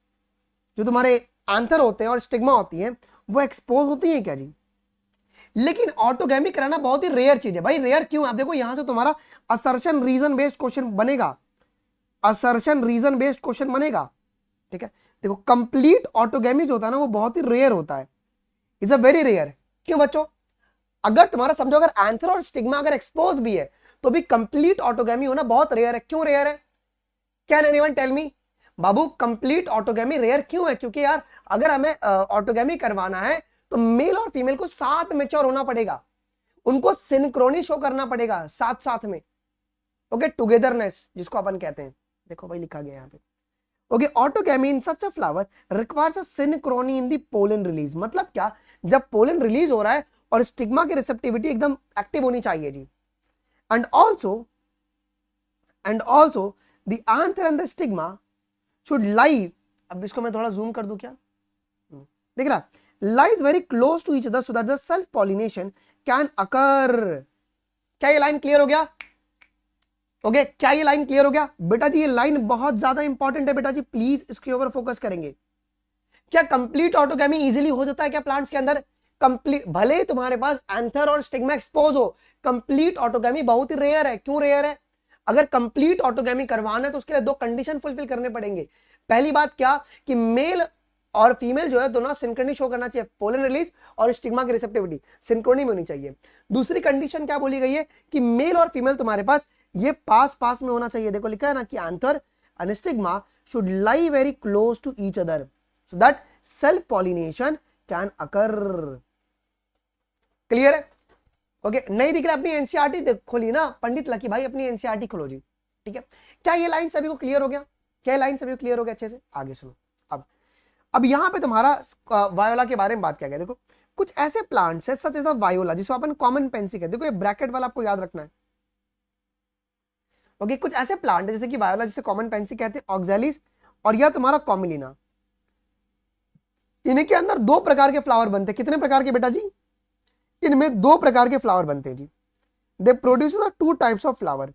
जो तुम्हारे एंथर होते हैं और स्टिग्मा होती है वो एक्सपोज होती है क्या जी? लेकिन ऑटोगैमी कराना बहुत ही रेयर चीज है भाई। रेयर क्यों? आप देखो यहां से तुम्हारा असर्शन रीजन बेस्ड क्वेश्चन बनेगा, असर्शन रीजन बेस्ड क्वेश्चन बनेगा, ठीक है। देखो कंप्लीट ऑटोगैमी जो होता है ना वो बहुत ही रेयर होता है, इज अ वेरी रेयर। क्यों बच्चों? अगर तुम्हारा समझो अगर एंथर और स्टिग्मा अगर एक्सपोज भी है तो भी कंप्लीट ऑटोगैमी होना बहुत रेयर है। क्यों रेयर है? Can anyone tell me? बाबू कंप्लीट ऑटोगैमी रेयर क्यों है? क्योंकि यार अगर हमें ऑटोगैमी करवाना है तो मेल और फीमेल को साथ में मैच्योर होना पड़ेगा, उनको सिंक्रोनी शो करना पड़ेगा साथ साथ में, ओके, टुगेदरनेस जिसको अपन कहते हैं। देखो भाई लिखा गया यहाँ पे, okay, autogamy in such a flower requires a synchrony in the pollen release. मतलब क्या? जब पोलन रिलीज हो रहा है और स्टिग्मा की रिसेप्टिविटी एकदम एक्टिव होनी चाहिए जी। And also the anther and the stigma should lie, अब इसको मैं थोड़ा जूम कर दूं क्या, देख रहा, lies very close to each other so that the self pollination can occur। क्या ये लाइन क्लियर हो गया? ओके, क्या ये लाइन क्लियर हो गया? बेटा जी ये लाइन बहुत ज्यादा इंपॉर्टेंट है बेटा जी, प्लीज इसके ऊपर फोकस करेंगे। क्या कंप्लीट ऑटोगैमी इजीली हो जाता है क्या प्लांट्स के अंदर? कंप्लीट, भले ही तुम्हारे पास एंथर और स्टिग्मा एक्सपोज हो, कंप्लीट ऑटोगैमी बहुत ही रेयर है। क्यों रेयर है? अगर कंप्लीट ऑटोगैमी करवाना है तो उसके लिए दो कंडीशन फुलफिल करने पड़ेंगे। पहली बात क्या कि मेल और फीमेल जो है दोनों सिंक्रोनी शो करना चाहिए, पोलन रिलीज और स्टिग्मा की रिसेप्टिविटी सिंक्रोनी में होनी चाहिए। दूसरी कंडीशन क्या बोली गई है कि मेल और फीमेल तुम्हारे पास ये पास पास में होना चाहिए। देखो लिखा है ना कि anther and stigma should lie very close to each other so that self pollination can occur. Clear है? ओके, नहीं दिख रहा अपनी एनसीईआरटी खोली ना पंडित लकी भाई, अपनी एनसीईआरटी खोलो जी, ठीक है। क्या ये लाइन सभी को क्लियर हो गया? क्या लाइन सभी को क्लियर हो गया अच्छे से? आगे सुनो। अब यहां पे तुम्हारा वायोला के बारे में बात किया गया। देखो कुछ ऐसे प्लांट्स है सच एज वायोला जिसको अपन कॉमन पेंसी कहते हैं। देखो ये ब्रैकेट वाला आपको याद रखना है, ओके। कुछ ऐसे प्लांट है जैसे कि वायोला जिसे कॉमन पेंसी कहते हैं, ऑक्जेलिस और यह तुम्हारा कॉमिलिना। इनके अंदर दो प्रकार के फ्लावर बनते हैं। कितने प्रकार के बेटा जी? इनमें दो प्रकार के फ्लावर बनते हैं जी। They produce two types of flower.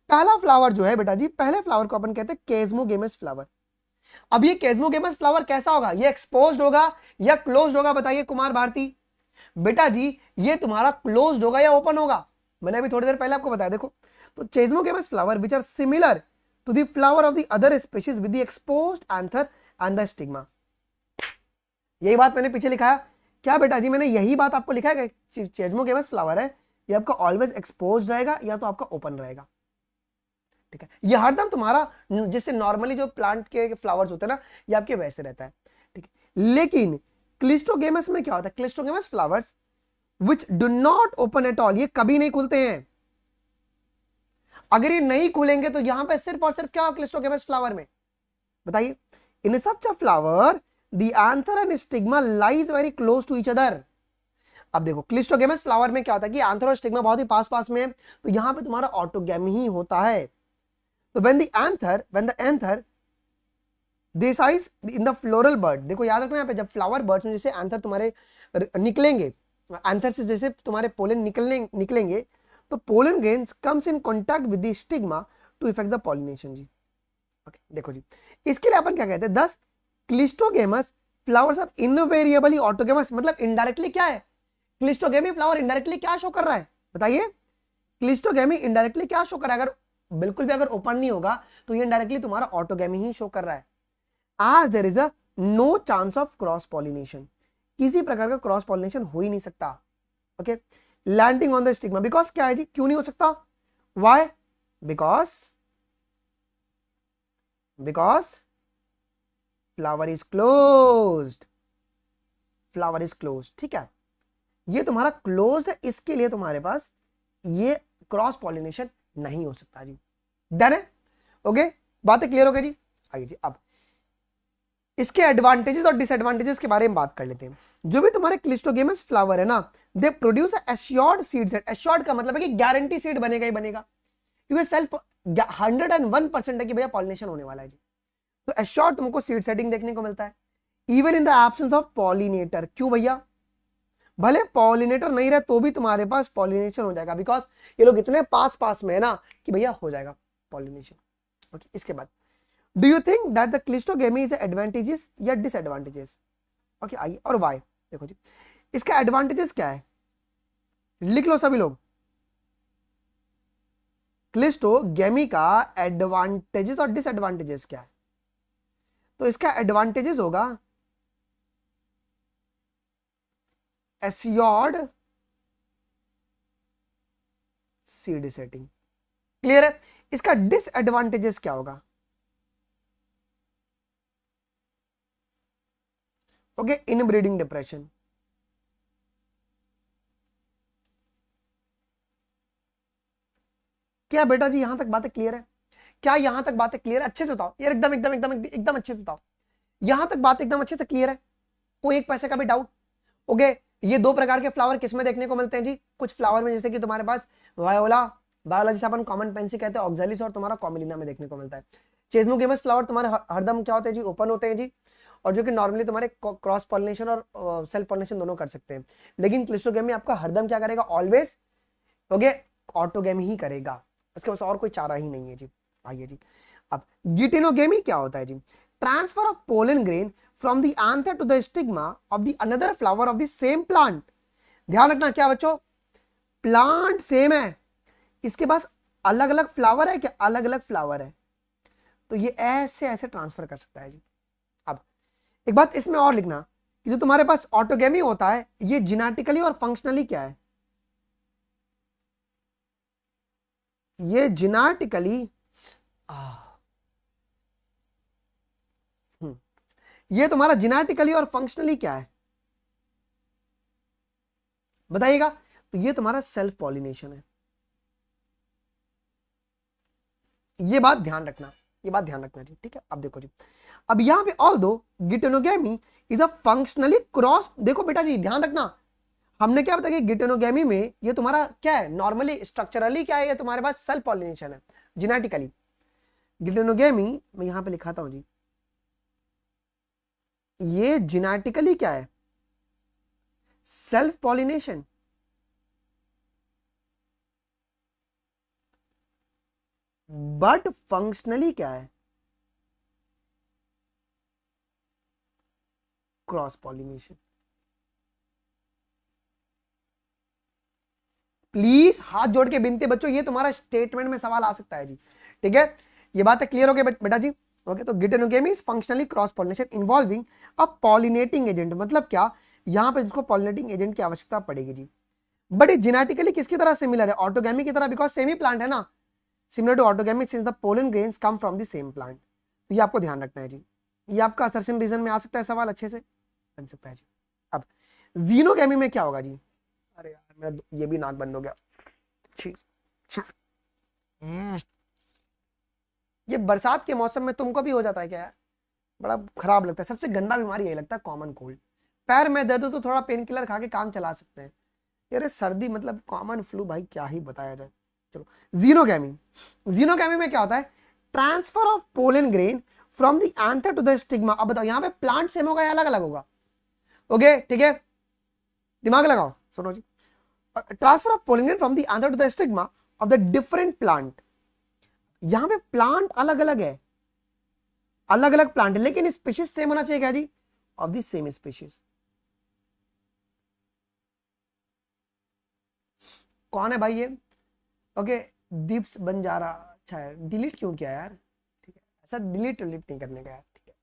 पहला फ्लावर जो है बेटा जी, पहले फ्लावर को अपन कहते हैं केस्मोगेमस फ्लावर। अब ये केस्मोगेमस फ्लावर कैसा होगा? ये एक्सपोज्ड होगा या क्लोज्ड होगा? बताइए कुमार भारती। बेटा जी ये तुम्हारा क्लोज्ड होगा या ओपन होगा? मैंने अभी थोड़ी देर पहले आपको बताया। देखो तो chasmogamous flower which are similar to the flower of the other species with the exposed anther and the stigma. यही बात मैंने पीछे लिखा है क्या बेटा जी? मैंने यही बात आपको लिखा है कि केस्मोगेमस फ्लावर है ये आपका ऑलवेज एक्सपोज्ड रहेगा या तो आपका ओपन रहेगा, ठीक है। ये हरदम तुम्हारा जिससे नॉर्मली जो प्लांट के फ्लावर्स होते हैं ना ये आपके वैसे रहता है, ठीक है। लेकिन क्लिस्टोगेमस में क्या होता है? Cleistogamous flowers which do not open at all, ये कभी नहीं खुलते हैं। अगर ये नहीं खुलेंगे तो यहां पे सिर्फ और सिर्फ क्या क्लिस्टोगेमस फ्लावर में? बताइए। In such a flower the anther and stigma lies very close to each other. अब देखो क्लिस्टोगेमस फ्लावर में क्या होता है कि एंथर और स्टिग्मा बहुत ही पास पास में है, तो यहां पे तुम्हारा ऑटोगैमी ही होता है। तो when the anther decides in the floral bud, देखो याद रखना यहाँ पे जब फ्लावर बर्ड्स में जैसे एंथर तुम्हारे निकलेंगे, एंथर से जैसे तुम्हारे पोलन निकलेंगे तो pollen grains comes in contact with the stigma to effect the pollination जी। ओके देखो जी, इसके लिए अपन क्या कहते हैं? 10 cleistogamous flowers are invariably autogamous. मतलब इनडायरेक्टली क्या है? क्लिस्टोगेमी फ्लावर इनडायरेक्टली क्या शो कर रहा है? बताइए। क्लिस्टोगेमी इनडायरेक्टली क्या शो कर रहा है? अगर बिल्कुल भी अगर ओपन नहीं होगा तो ये डायरेक्टली तुम्हारा ऑटोगैमी ही शो कर रहा है। आज there is a no chance of cross pollination, किसी प्रकार का क्रॉस पॉलिनेशन हो ही नहीं सकता, okay. Landing on the stigma, because क्या है जी? क्यों नहीं हो सकता? Why? Because flower is closed, flower is closed, ठीक है। ये तुम्हारा क्लोज्ड है, इसके लिए तुम्हारे पास ये क्रॉस पॉलिनेशन नहीं हो सकता जी। डन है? ओके, बातें क्लियर हो गई जी। आइए जी अब इसके एडवांटेजेस और डिसएडवांटेजेस के बारे में बात कर लेते हैं। जो भी तुम्हारे क्लिस्टोगेमस फ्लावर है ना, they produce assured seed set. Assured का मतलब है कि गारंटी सीड बनेगा ही बनेगा, क्योंकि सेल्फ 101% है कि भैया पॉलिनेशन होने वाला है जी। तो एश्योर्ड तुमको सीड सेटिंग देखने को मिलता है even in the absence of pollinator. क्यों भैया? भले पॉलिनेटर नहीं रहे तो भी तुम्हारे पास पॉलिनेशन हो जाएगा, बिकॉज ये लोग इतने पास पास में है ना कि भैया हो जाएगा पॉलिनेशन, ओके। इसके बाद do you think that the cleistogamy is advantages या डिसएडवांटेजेस? ओके आइए, और व्हाई? देखो जी, इसका एडवांटेजेस क्या है, लिख लो सभी लोग। क्लिस्टोगेमी का एडवांटेजेस और डिसएडवांटेजेस क्या है? तो इसका एडवांटेजेस होगा एस्योर्ड सीड सेटिंग, क्लियर है। इसका डिसएडवांटेजेस क्या होगा? Okay, inbreeding depression. क्या बेटा जी यहां तक बातें क्लियर है? क्या यहां तक बातें क्लियर है? अच्छे से बताओ यार, एकदम एकदम एकदम एकदम अच्छे से बताओ। यहां तक बात एकदम अच्छे से क्लियर है? कोई एक पैसे का भी डाउट? ओके, ये दो प्रकार के फ्लावर किसमें देखने को मिलते हैं जी? कुछ फ्लावर में, जैसे कि तुम्हारे पास वायोला, वायोला जिसे अपन कॉमन पेंसी कहते हैं, ऑक्जेलिस, और तुम्हारा कॉमिलिना में देखने को मिलता है। चेस्मोगेमस फ्लावर तुम्हारे हरदम क्या होते हैं जी? ओपन होते हैं जी, और जो कि नॉर्मली तुम्हारे क्रॉस पॉलिनेशन और सेल्फ पॉलिनेशन दोनों कर सकते हैं। लेकिन क्लिस्टोगेमी आपका हरदम क्या करेगा? ऑलवेज ओके ऑटोगेमी ही करेगा, उसके पास और कोई चारा ही नहीं है जी। आइए जी, अब गिटेनोगेमी क्या होता है जी? Transfer of pollen grain from the anther to the stigma of the another flower of the same plant. ध्यान रखना क्या बच्चों, प्लांट सेम है, इसके पास अलग अलग फ्लावर है क्या? अलग अलग फ्लावर है, तो ये ऐसे ऐसे ट्रांसफर कर सकता है जी। अब एक बात इसमें और लिखना कि जो तुम्हारे पास ऑटोगेमी होता है, ये जेनेटिकली और फंक्शनली क्या है? ये जेनेटिकली ये तुम्हारा जेनेटिकली और फंक्शनली क्या है बताइएगा? तो ये तुम्हारा सेल्फ पॉलिनेशन है। ये बात ध्यान रखना, ये बात ध्यान रखना जी, ठीक है। अब देखो जी, अब यहां पे although geitonogamy is a functionally cross, देखो बेटा जी ध्यान रखना, हमने क्या बताया कि गिटेनोगेमी में ये तुम्हारा क्या है? नॉर्मली स्ट्रक्चरली क्या है? ये तुम्हारे पास सेल्फ पॉलिनेशन है। जेनेटिकली गिटेनोगेमी मैं यहां पे लिखाता हूं जी, ये जेनेटिकली क्या है? Self pollination. बट फंक्शनली क्या है? Cross pollination. प्लीज हाथ जोड़ के विनती बच्चों, ये तुम्हारा स्टेटमेंट में सवाल आ सकता है जी, ठीक है। ये बात क्लियर हो गई बेटा जी? ओके, तो geitonogamy is functionally cross pollination involving a pollinating agent, मतलब क्या, यहां पे जिसको पॉलिनेटिंग एजेंट की आवश्यकता पड़ेगी जी। बट ये जेनेटिकली किसकी तरह सिमिलर है? ऑटोगेमी की तरह, बिकॉज सेम ही प्लांट है ना। Similar to autogamy since the pollen grains come from the same plant. तो ये आपको ध्यान रखना है जी, ये आपका असर्शन रीजन में आ सकता है सवाल, अच्छे से बन सकता है जी। अब जीनोगेमी में क्या होगा जी? अरे यार मेरा ये भी नाक बंद हो गया। ये बरसात के मौसम में तुमको भी हो जाता है क्या यार? बड़ा खराब लगता है, सबसे गंदा बीमारी यही लगता है, कॉमन कोल्ड। पैर में दर्द हो तो थोड़ा पेन किलर खा के काम चला सकते हैं, यार सर्दी मतलब कॉमन फ्लू, भाई क्या ही बताया जाए। चलो, जीनोगेमी, जीनोगेमी में क्या होता है? Transfer of pollen grain from the anther to the stigma. अब बताओ यहाँ पे प्लांट सेम होगा या अलग अलग होगा? ओके ठीक है, दिमाग लगाओ, सुनो जी। Transfer of pollen grain from the anther to the stigma of the different plant. यहां पे प्लांट अलग अलग है, अलग अलग प्लांट है, लेकिन स्पीशीज सेम होना चाहिए क्या जी? Of the same species. कौन है भाई ये? ओके, दीप्स बंजारा, अच्छा है, डिलीट क्यों किया यार? ठीक है, ऐसा डिलीट नहीं करने का यार, ठीक है।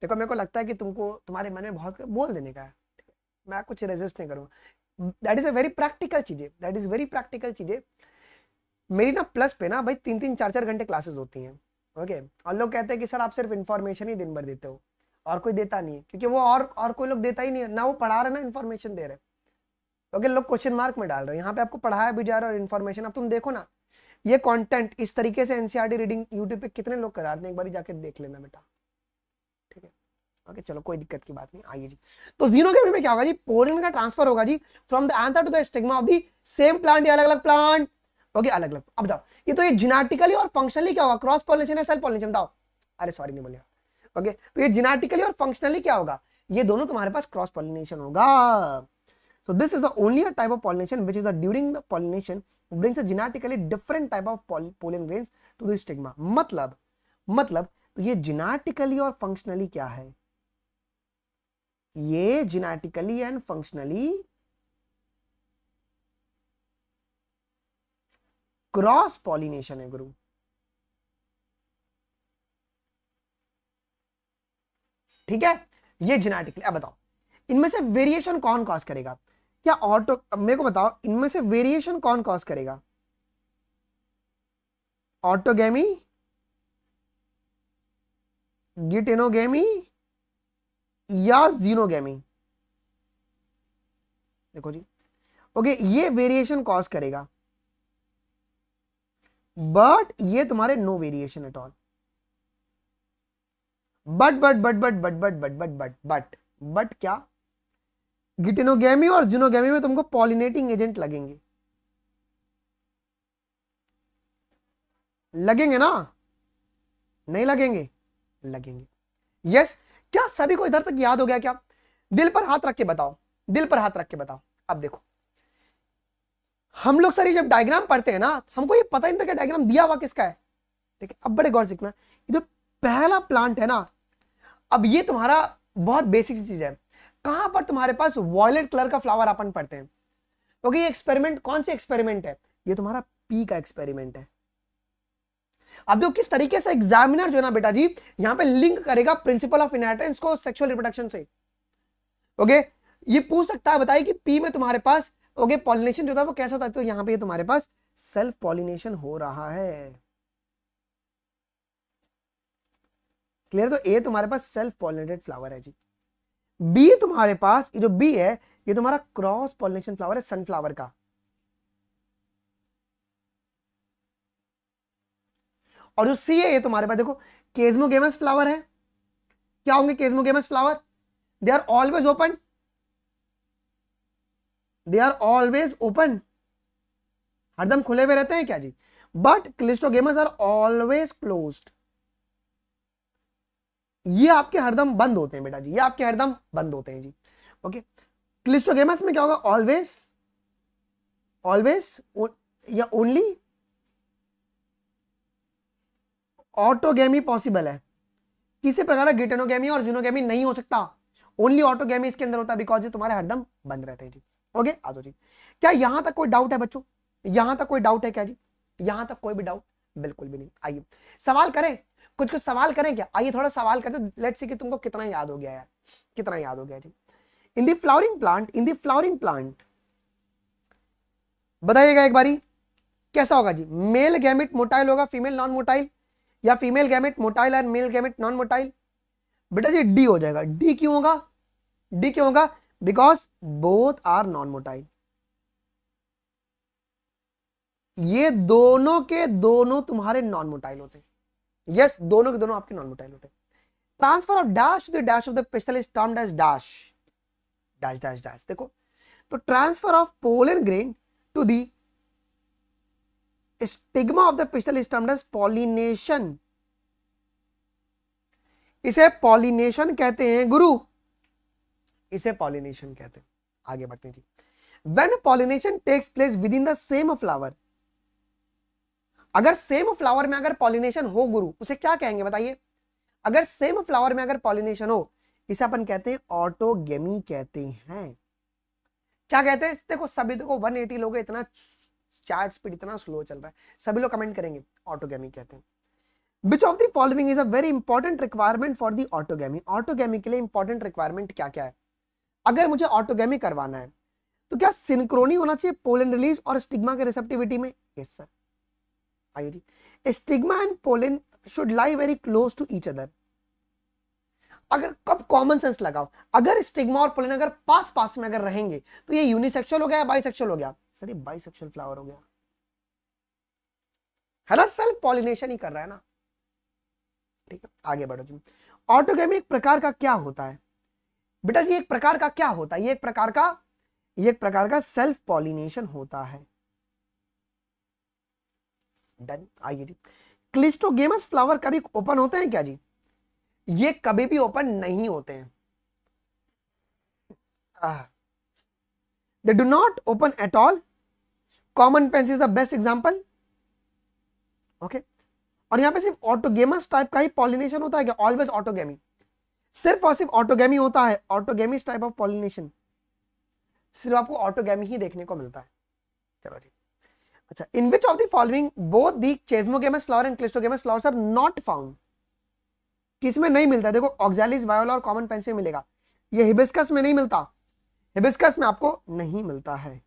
देखो मेरे को लगता है कि तुमको तुम्हारे मन में बहुत बोल देने का है, ठीक है, मैं कुछ रेजिस्ट नहीं करूंगा। That is a very practical चीजें, दैट इज वेरी प्रैक्टिकल चीजें। मेरी ना प्लस पे ना भाई 3-3 4-4 घंटे क्लासेस होती हैं, ओके। और लोग कहते हैं कि सर आप सिर्फ इन्फॉर्मेशन ही दिन भर देते हो, और कोई देता नहीं है, क्योंकि वो और कोई लोग देता ही नहीं है ना, वो पढ़ा रहे ना इन्फॉर्मेशन दे रहे। ओके, लोग क्वेश्चन मार्क में डाल रहे हैं, यहाँ पे आपको पढ़ाया भी जा रहा है और इन्फॉर्मेशन। अब तुम देखो ना, ये कंटेंट इस तरीके से एनसीईआरटी रीडिंग यूट्यूब पे कितने लोग कराते हैं, एक बार जाके देख लेना बेटा, ठीक है। ओके चलो, कोई दिक्कत की बात नहीं। आइए जी, तो जीनोगेमी में क्या होगा जी? पोलन का ट्रांसफर होगा जी from the anther to the stigma of the same plant, या अलग अलग प्लांट। ओके, अलग अलग। अब बताओ ये तो ये जेनेटिकली और फंक्शनली क्या होगा? क्रॉस पॉलिनेशन है सेल्फ पॉलिनेशन? बताओ। अरे सॉरी नहीं बोलिए। ओके, तो ये जेनेटिकली और फंक्शनली क्या होगा? ये दोनों तुम्हारे पास क्रॉस पॉलिनेशन होगा। So this is the only a type of pollination which is that during the pollination brings a genetically different type of pollen grains to the stigma. मतलब तो ये genetically और functionally क्या है? ये genetically and functionally cross pollination है गुरु। ठीक है, ये जेनेटिकली। अब बताओ इनमें से वेरिएशन कौन कॉज करेगा? क्या ऑटो, मेरे को बताओ इनमें से वेरिएशन कौन कॉज करेगा? ऑटोगेमी, गिटेनोगेमी या जीनोगेमी? देखो जी, ओके ये वेरिएशन कॉज करेगा, बट ये तुम्हारे no variation at all. But क्या? गिटेनोगेमी और जीनोगेमी में तुमको पॉलिनेटिंग एजेंट लगेंगे, लगेंगे ना? नहीं लगेंगे? लगेंगे। यस। क्या सभी को इधर तक याद हो गया? क्या दिल पर हाथ रख के बताओ, दिल पर हाथ रख के बताओ। अब देखो हम लोग सर ये जब डायग्राम पढ़ते हैं ना, हमको ये पता ही नहीं था कि डायग्राम दिया हुआ किसका है। ठीक है, अब बड़े गौर से देखना, ये जो पहला प्लांट है ना, अब ये तुम्हारा बहुत बेसिक सी चीज है। कहां पर तुम्हारे पास वॉयलेट कलर का फ्लावर अपन पढ़ते हैं? क्योंकि ये एक्सपेरिमेंट कौन से एक्सपेरिमेंट है? ये तुम्हारा पी का एक्सपेरिमेंट है। अब देखो किस तरीके से एग्जामिनर जो है ना बेटा जी, यहां पे लिंक करेगा प्रिंसिपल ऑफ इनहेरिटेंस को सेक्सुअल रिप्रोडक्शन से। ओके, ये पूछ सकता है, बताइए कि पी में तुम्हारे पास ओके पॉलिनेशन जो था वो कैसा होता है? तो यहां पे तुम्हारे पास सेल्फ पॉलिनेशन हो रहा है। क्लियर? तो ए तुम्हारे पास सेल्फ पॉलिनेटेड फ्लावर है जी। बी तुम्हारे पास, ये जो बी है ये तुम्हारा क्रॉस पॉलिनेशन फ्लावर है सनफ्लावर का। और जो सी है ये तुम्हारे पास देखो केजमोगेमस फ्लावर है। क्या होंगे chasmogamous flower? They are always open, they are always open, हरदम खुले हुए रहते हैं क्या जी? But cleistogamous are always closed, ये आपके हरदम बंद होते हैं बेटा जी, ये आपके हरदम बंद होते हैं जी। ओके, क्लिस्टोगेमस में क्या होगा? ऑलवेज, ऑलवेज या ओनली ऑटोगेमी पॉसिबल है। किसी प्रकार का गिटेनोगेमी और जीनोगेमी नहीं हो सकता, ओनली ऑटोगेमी इसके अंदर होता है, बिकॉज ये तुम्हारे हरदम बंद रहते हैं जी। ओके आ जाओ जी। क्या यहां तक कोई डाउट है बच्चों? यहां तक कोई डाउट है क्या जी? यहां तक कोई भी डाउट? बिल्कुल भी नहीं। आइए सवाल करें, कुछ कुछ सवाल करें क्या? आइए थोड़ा सवाल करते, लेट्स सी कि तुमको कितना याद हो गया यार, कितना याद हो गया जी। In the flowering plant, in the flowering plant बताइएगा एक बारी कैसा होगा जी? मेल गैमेट मोटाइल होगा, फीमेल नॉन मोटाइल, या फीमेल गैमेट मोटाइल और मेल गैमेट नॉन मोटाइल? बेटा जी डी हो जाएगा। डी क्यों होगा? डी क्यों होगा? Because both are non motile, ये दोनों के दोनों तुम्हारे नॉन मोटाइल होते हैं। यस, दोनों के दोनों आपके नॉन मोटाइल होते हैं। Transfer of dash to the dash of the pistil is termed as dash dash dash dash. देखो तो transfer of pollen grain to the stigma of the pistil is termed as pollination, इसे pollination कहते हैं गुरु, इसे pollination कहते हैं। आगे बढ़ते हैं जी। When pollination takes place within the same flower, अगर सेम फ्लावर में अगर पॉलिनेशन हो गुरु, उसे क्या कहेंगे बताइए? अगर सेम फ्लावर में अगर पॉलिनेशन हो, इसे अपन कहते हैं ऑटोगेमी कहते हैं। क्या कहते हैं? देखो सभी, देखो 180 लोग, इतना चैट स्पीड इतना स्लो चल रहा है, सभी लोग कमेंट करेंगे ऑटोगेमी कहते हैं। Which of the following is a very important requirement for the autogamy? Autogamy के लिए इंपॉर्टेंट रिक्वायरमेंट क्या क्या है? अगर मुझे ऑटोगेमी करवाना है तो क्या सिंक्रोनी होना चाहिए पोलन रिलीज और स्टिग्मा के रिसेप्टिविटी में? Yes sir. आइए जी, stigma and pollen should lie very close to each other. अगर कब कॉमन सेंस लगाओ, अगर स्टिग्मा और पोलन अगर पास पास में अगर रहेंगे तो ये यूनिसेक्सुअल हो गया, बाइसेक्सुअल हो गया? सर ये बाइसेक्सुअल फ्लावर हो गया, है ना? सेल्फ पॉलिनेशन ही कर रहा है ना। ठीक है आगे बढ़ो जी। ऑटोगेमी एक प्रकार का क्या होता है बेटा जी? एक प्रकार का क्या होता है? ये एक प्रकार का सेल्फ पॉलिनेशन होता है। डन। आइए जी, क्लिस्टोगेमस फ्लावर कभी ओपन होते हैं क्या जी? ये कभी भी ओपन नहीं होते हैं, they do not open at all. Common pens is the best example. Okay, और यहां पे सिर्फ ऑटोगेमस टाइप का ही पॉलिनेशन होता है क्या? Always autogamy? सिर्फ और सिर्फ ऑटोगैमी होता है, ऑटोगैमी टाइप ऑफ पॉलिनेशन सिर्फ आपको ऑटोगैमी ही देखने को मिलता है। चलो जी, अच्छा, in which of the following both the chasmogamous flower and cleistogamous flowers are not found, किसमें नहीं मिलता है? देखो ऑक्सैलिस, वायोला और कॉमन पेंसिल मिलेगा, ये हिबिस्कस में नहीं मिलता, हिबिस्कस में आपको नहीं मिलता है।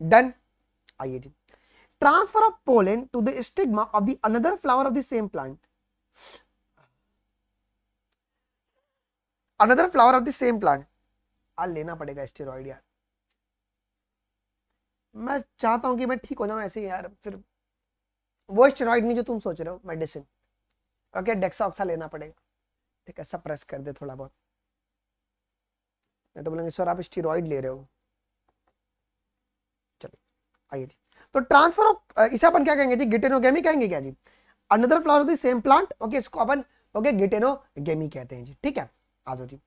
डन। आइए जी, transfer of pollen to the stigma of the another flower of the same plant, another flower of the same plant, आज लेना पड़ेगा स्टेरॉइड यार, मैं चाहता हूं कि मैं ठीक हो जाऊं ऐसे यार, फिर वो स्टेरॉइड नहीं जो तुम सोच रहे हो, मेडिसिन। ओके, डेक्साऑक्सा लेना पड़ेगा, ठीक है, सप्रेस कर दे थोड़ा बहुत, नहीं तो बोलेंगे सर आप स्टेरॉइड ले रहे हो। चलिए आइए जी, तो ट्रांसफर ऑफ, इसे अपन क्या कहेंगे जी? गिटेनोगेमी कहेंगे क्या जी? Another flower of the same plant, okay, इसको अपन ओके गिटेनोगेमी कहते हैं जी, ठीक है, आ जाओ जी।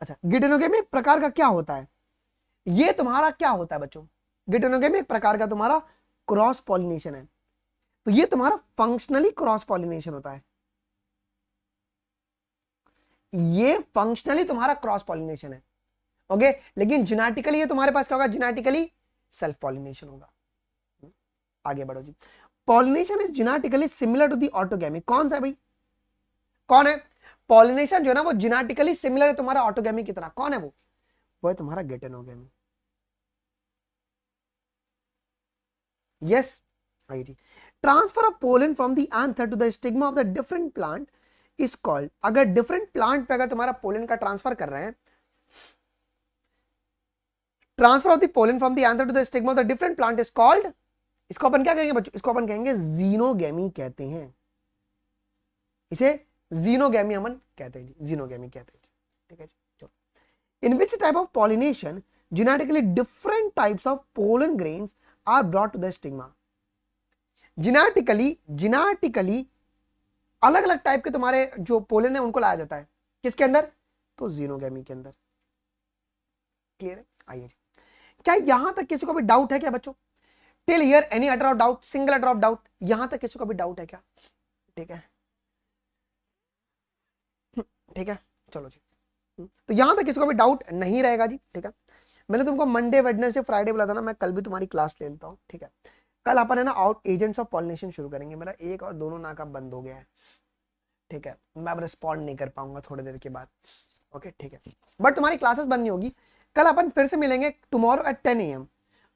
अच्छा, गिटेनोगेमी एक प्रकार का क्या होता है? ये तुम्हारा क्या होता है बच्चों? गिटेनोगेमी एक प्रकार का तुम्हारा क्रॉस पॉलिनेशन है, तो ये तुम्हारा फंक्शनली क्रॉस पॉलिनेशन होता है, ये फंक्शनली तुम्हारा क्रॉस पॉलिनेशन है, ओके, लेकिन जेनेटिकली ये तुम्हारे पास क्या होगा? जेनेटिकली सेल्फ पॉलिनेशन होगा। आगे बढ़ो जी, pollination is genetically similar to the autogamy, कौन सा है भाई? कौन है? पॉलिनेशन जो है ना वो जेनेटिकली सिमिलर है तुम्हारा ऑटोगेमी की तरह, कौन है वो है तुम्हारा गिटेनोगेमी। यस, आइए जी, transfer of pollen from the anther to the stigma of the different plant is called, अगर डिफरेंट प्लांट पे अगर तुम्हारा पोलन का ट्रांसफर कर रहे हैं, transfer of the pollen from the anther to the stigma of the different plant is called, इसको अपन क्या कहेंगे बच्चों? इसको अपन कहेंगे जीनोगेमी कहते हैं, इसे जीनोगेमी अपन कहते हैं जी, जीनोगेमी कहते हैं, ठीक है जी। चलो, in which type of pollination genetically different types of pollen grains are brought to the stigma, genetically अलग अलग टाइप के तुम्हारे जो पोलन है उनको लाया जाता है, किसके अंदर? तो जीनोगेमी के अंदर। क्लियर है? आइए, क्या यहां तक किसी को भी डाउट है क्या बच्चों? Till here any utter of doubt, single utter of doubt, यहां तक किसी को भी डाउट है क्या? ठीक है, ठीक है, चलो जी, तो यहां तक किसी को भी डाउट नहीं रहेगा जी, ठीक है। मैंने तुमको मंडे, वेडनेसडे, फ्राइडे बोला था ना, मैं कल भी तुम्हारी क्लास ले लेता हूँ, ठीक है। कल अपन है ना आउट एजेंट्स ऑफ पॉलिनेशन शुरू करेंगे, मेरा एक और दोनों नाका बंद हो गया है, ठीक है, मैं अब रिस्पॉन्ड नहीं कर पाऊंगा थोड़ी देर के बाद, ओके, ठीक है, बट तुम्हारी क्लासेस बंद नहीं होगी। कल अपन फिर से मिलेंगे टुमारो एट 10 AM,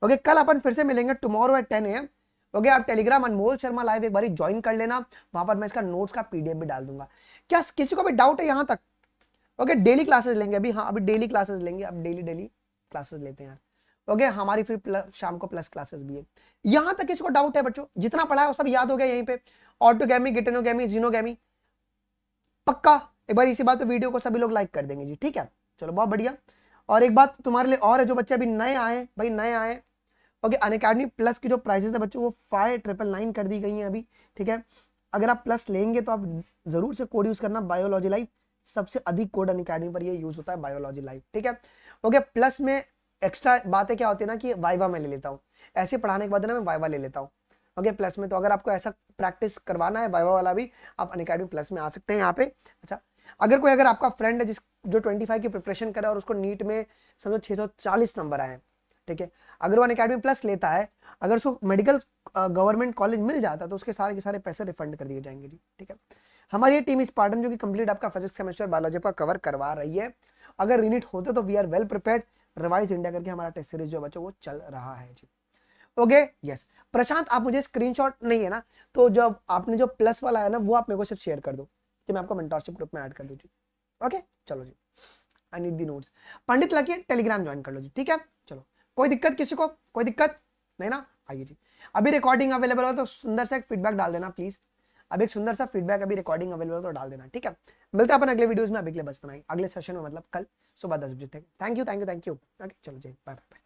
ओके, कल अपन फिर से मिलेंगे टुमारो एट 10 AM, ओके। आप टेलीग्राम अनमोल शर्मा लाइव एक बार ज्वाइन कर लेना, वहां पर मैं इसका नोट्स का PDF भी डाल दूंगा। क्या किसी को भी डाउट है यहां तक? ओके, डेली क्लासेस लेंगे अभी, हाँ अभी डेली क्लासेस लेंगे, अब डेली क्लासेस लेते हैं यार, ओके। हमारी फिर शाम को प्लस क्लासेस भी है। यहां तक किसी को डाउट है बच्चों? जितना पढ़ा है वो सब याद हो गया यहीं पे? ऑटोगेमी, गिटेनोगेमी, जीनोगेमी, पक्का? एक बार इसी बात पे वीडियो को सभी लोग लाइक कर देंगे जी, ठीक है, चलो बहुत बढ़िया। और एक बात तुम्हारे लिए और है, जो बच्चे अभी नए आए भाई, नए आए, ओके, अनअकैडमी प्लस की जो प्राइसेस है बच्चों वो 5999 कर दी गई हैं अभी, ठीक है। अगर आप प्लस लेंगे तो आप जरूर से कोड यूज करना, बायोलॉजी लाइव, सबसे अधिक कोड अनअकैडमी पर ये यूज होता है, बायोलॉजी लाइव, ठीक है, ओके। प्लस में एक्स्ट्रा बातें क्या होती है ना कि वाइवा में ले लेता हूँ, ऐसे पढ़ाने के बाद ना मैं वाइवा ले लेता हूँ, ओके, प्लस में। तो अगर आपको ऐसा प्रैक्टिस करवाना है वाइवा वाला भी, आप अनअकैडमी प्लस में आ सकते हैं यहाँ पे। अच्छा, अगर आपका फ्रेंड है जो 25 की प्रिपरेशन करे और उसको नीट में समझो 640 नंबर आए, ठीक है, अगर वो अनअकैडमी प्लस लेता है, अगर उसको मेडिकल गवर्नमेंट कॉलेज मिल जाता है तो उसके सारे के सारे पैसे रिफंड कर दिए जाएंगे जी, ठीक है। हमारी ये टीम स्पार्टन जो कि कंप्लीट आपका फिजिक्स, केमिस्ट्री, बायोलॉजी का कवर करवा रही है। अगर रीनीट होते तो we are well prepared, revise India करके हमारा टेस्ट सीरीज जो बच्चों वो चल रहा है जी, ओके। यस प्रशांत, आप मुझे स्क्रीनशॉट नहीं है ना, तो जब आपने जो प्लस वाला है ना वो आप मेरे को सिर्फ शेयर कर दो कि मैं आपको मेंटरशिप ग्रुप में ऐड कर दूँ जी, ओके। चलो जी, I need the notes. Pandit Lucky Telegram join कर लो जी, ठीक है। चलो, कोई दिक्कत किसी को? कोई दिक्कत नहीं ना? आइए जी, अभी रिकॉर्डिंग अवेलेबल हो तो सुंदर सा एक फीडबैक डाल देना प्लीज, अब एक सुंदर सा फीडबैक, अभी रिकॉर्डिंग अवेलेबल हो तो डाल देना, ठीक है। मिलते हैं अपन अगले वीडियोस में, अभी के लिए बस इतना ही, अगले सेशन में मतलब कल सुबह 10 बजे तक। थैंक यू, ओके, चलो जी, बाय बाय।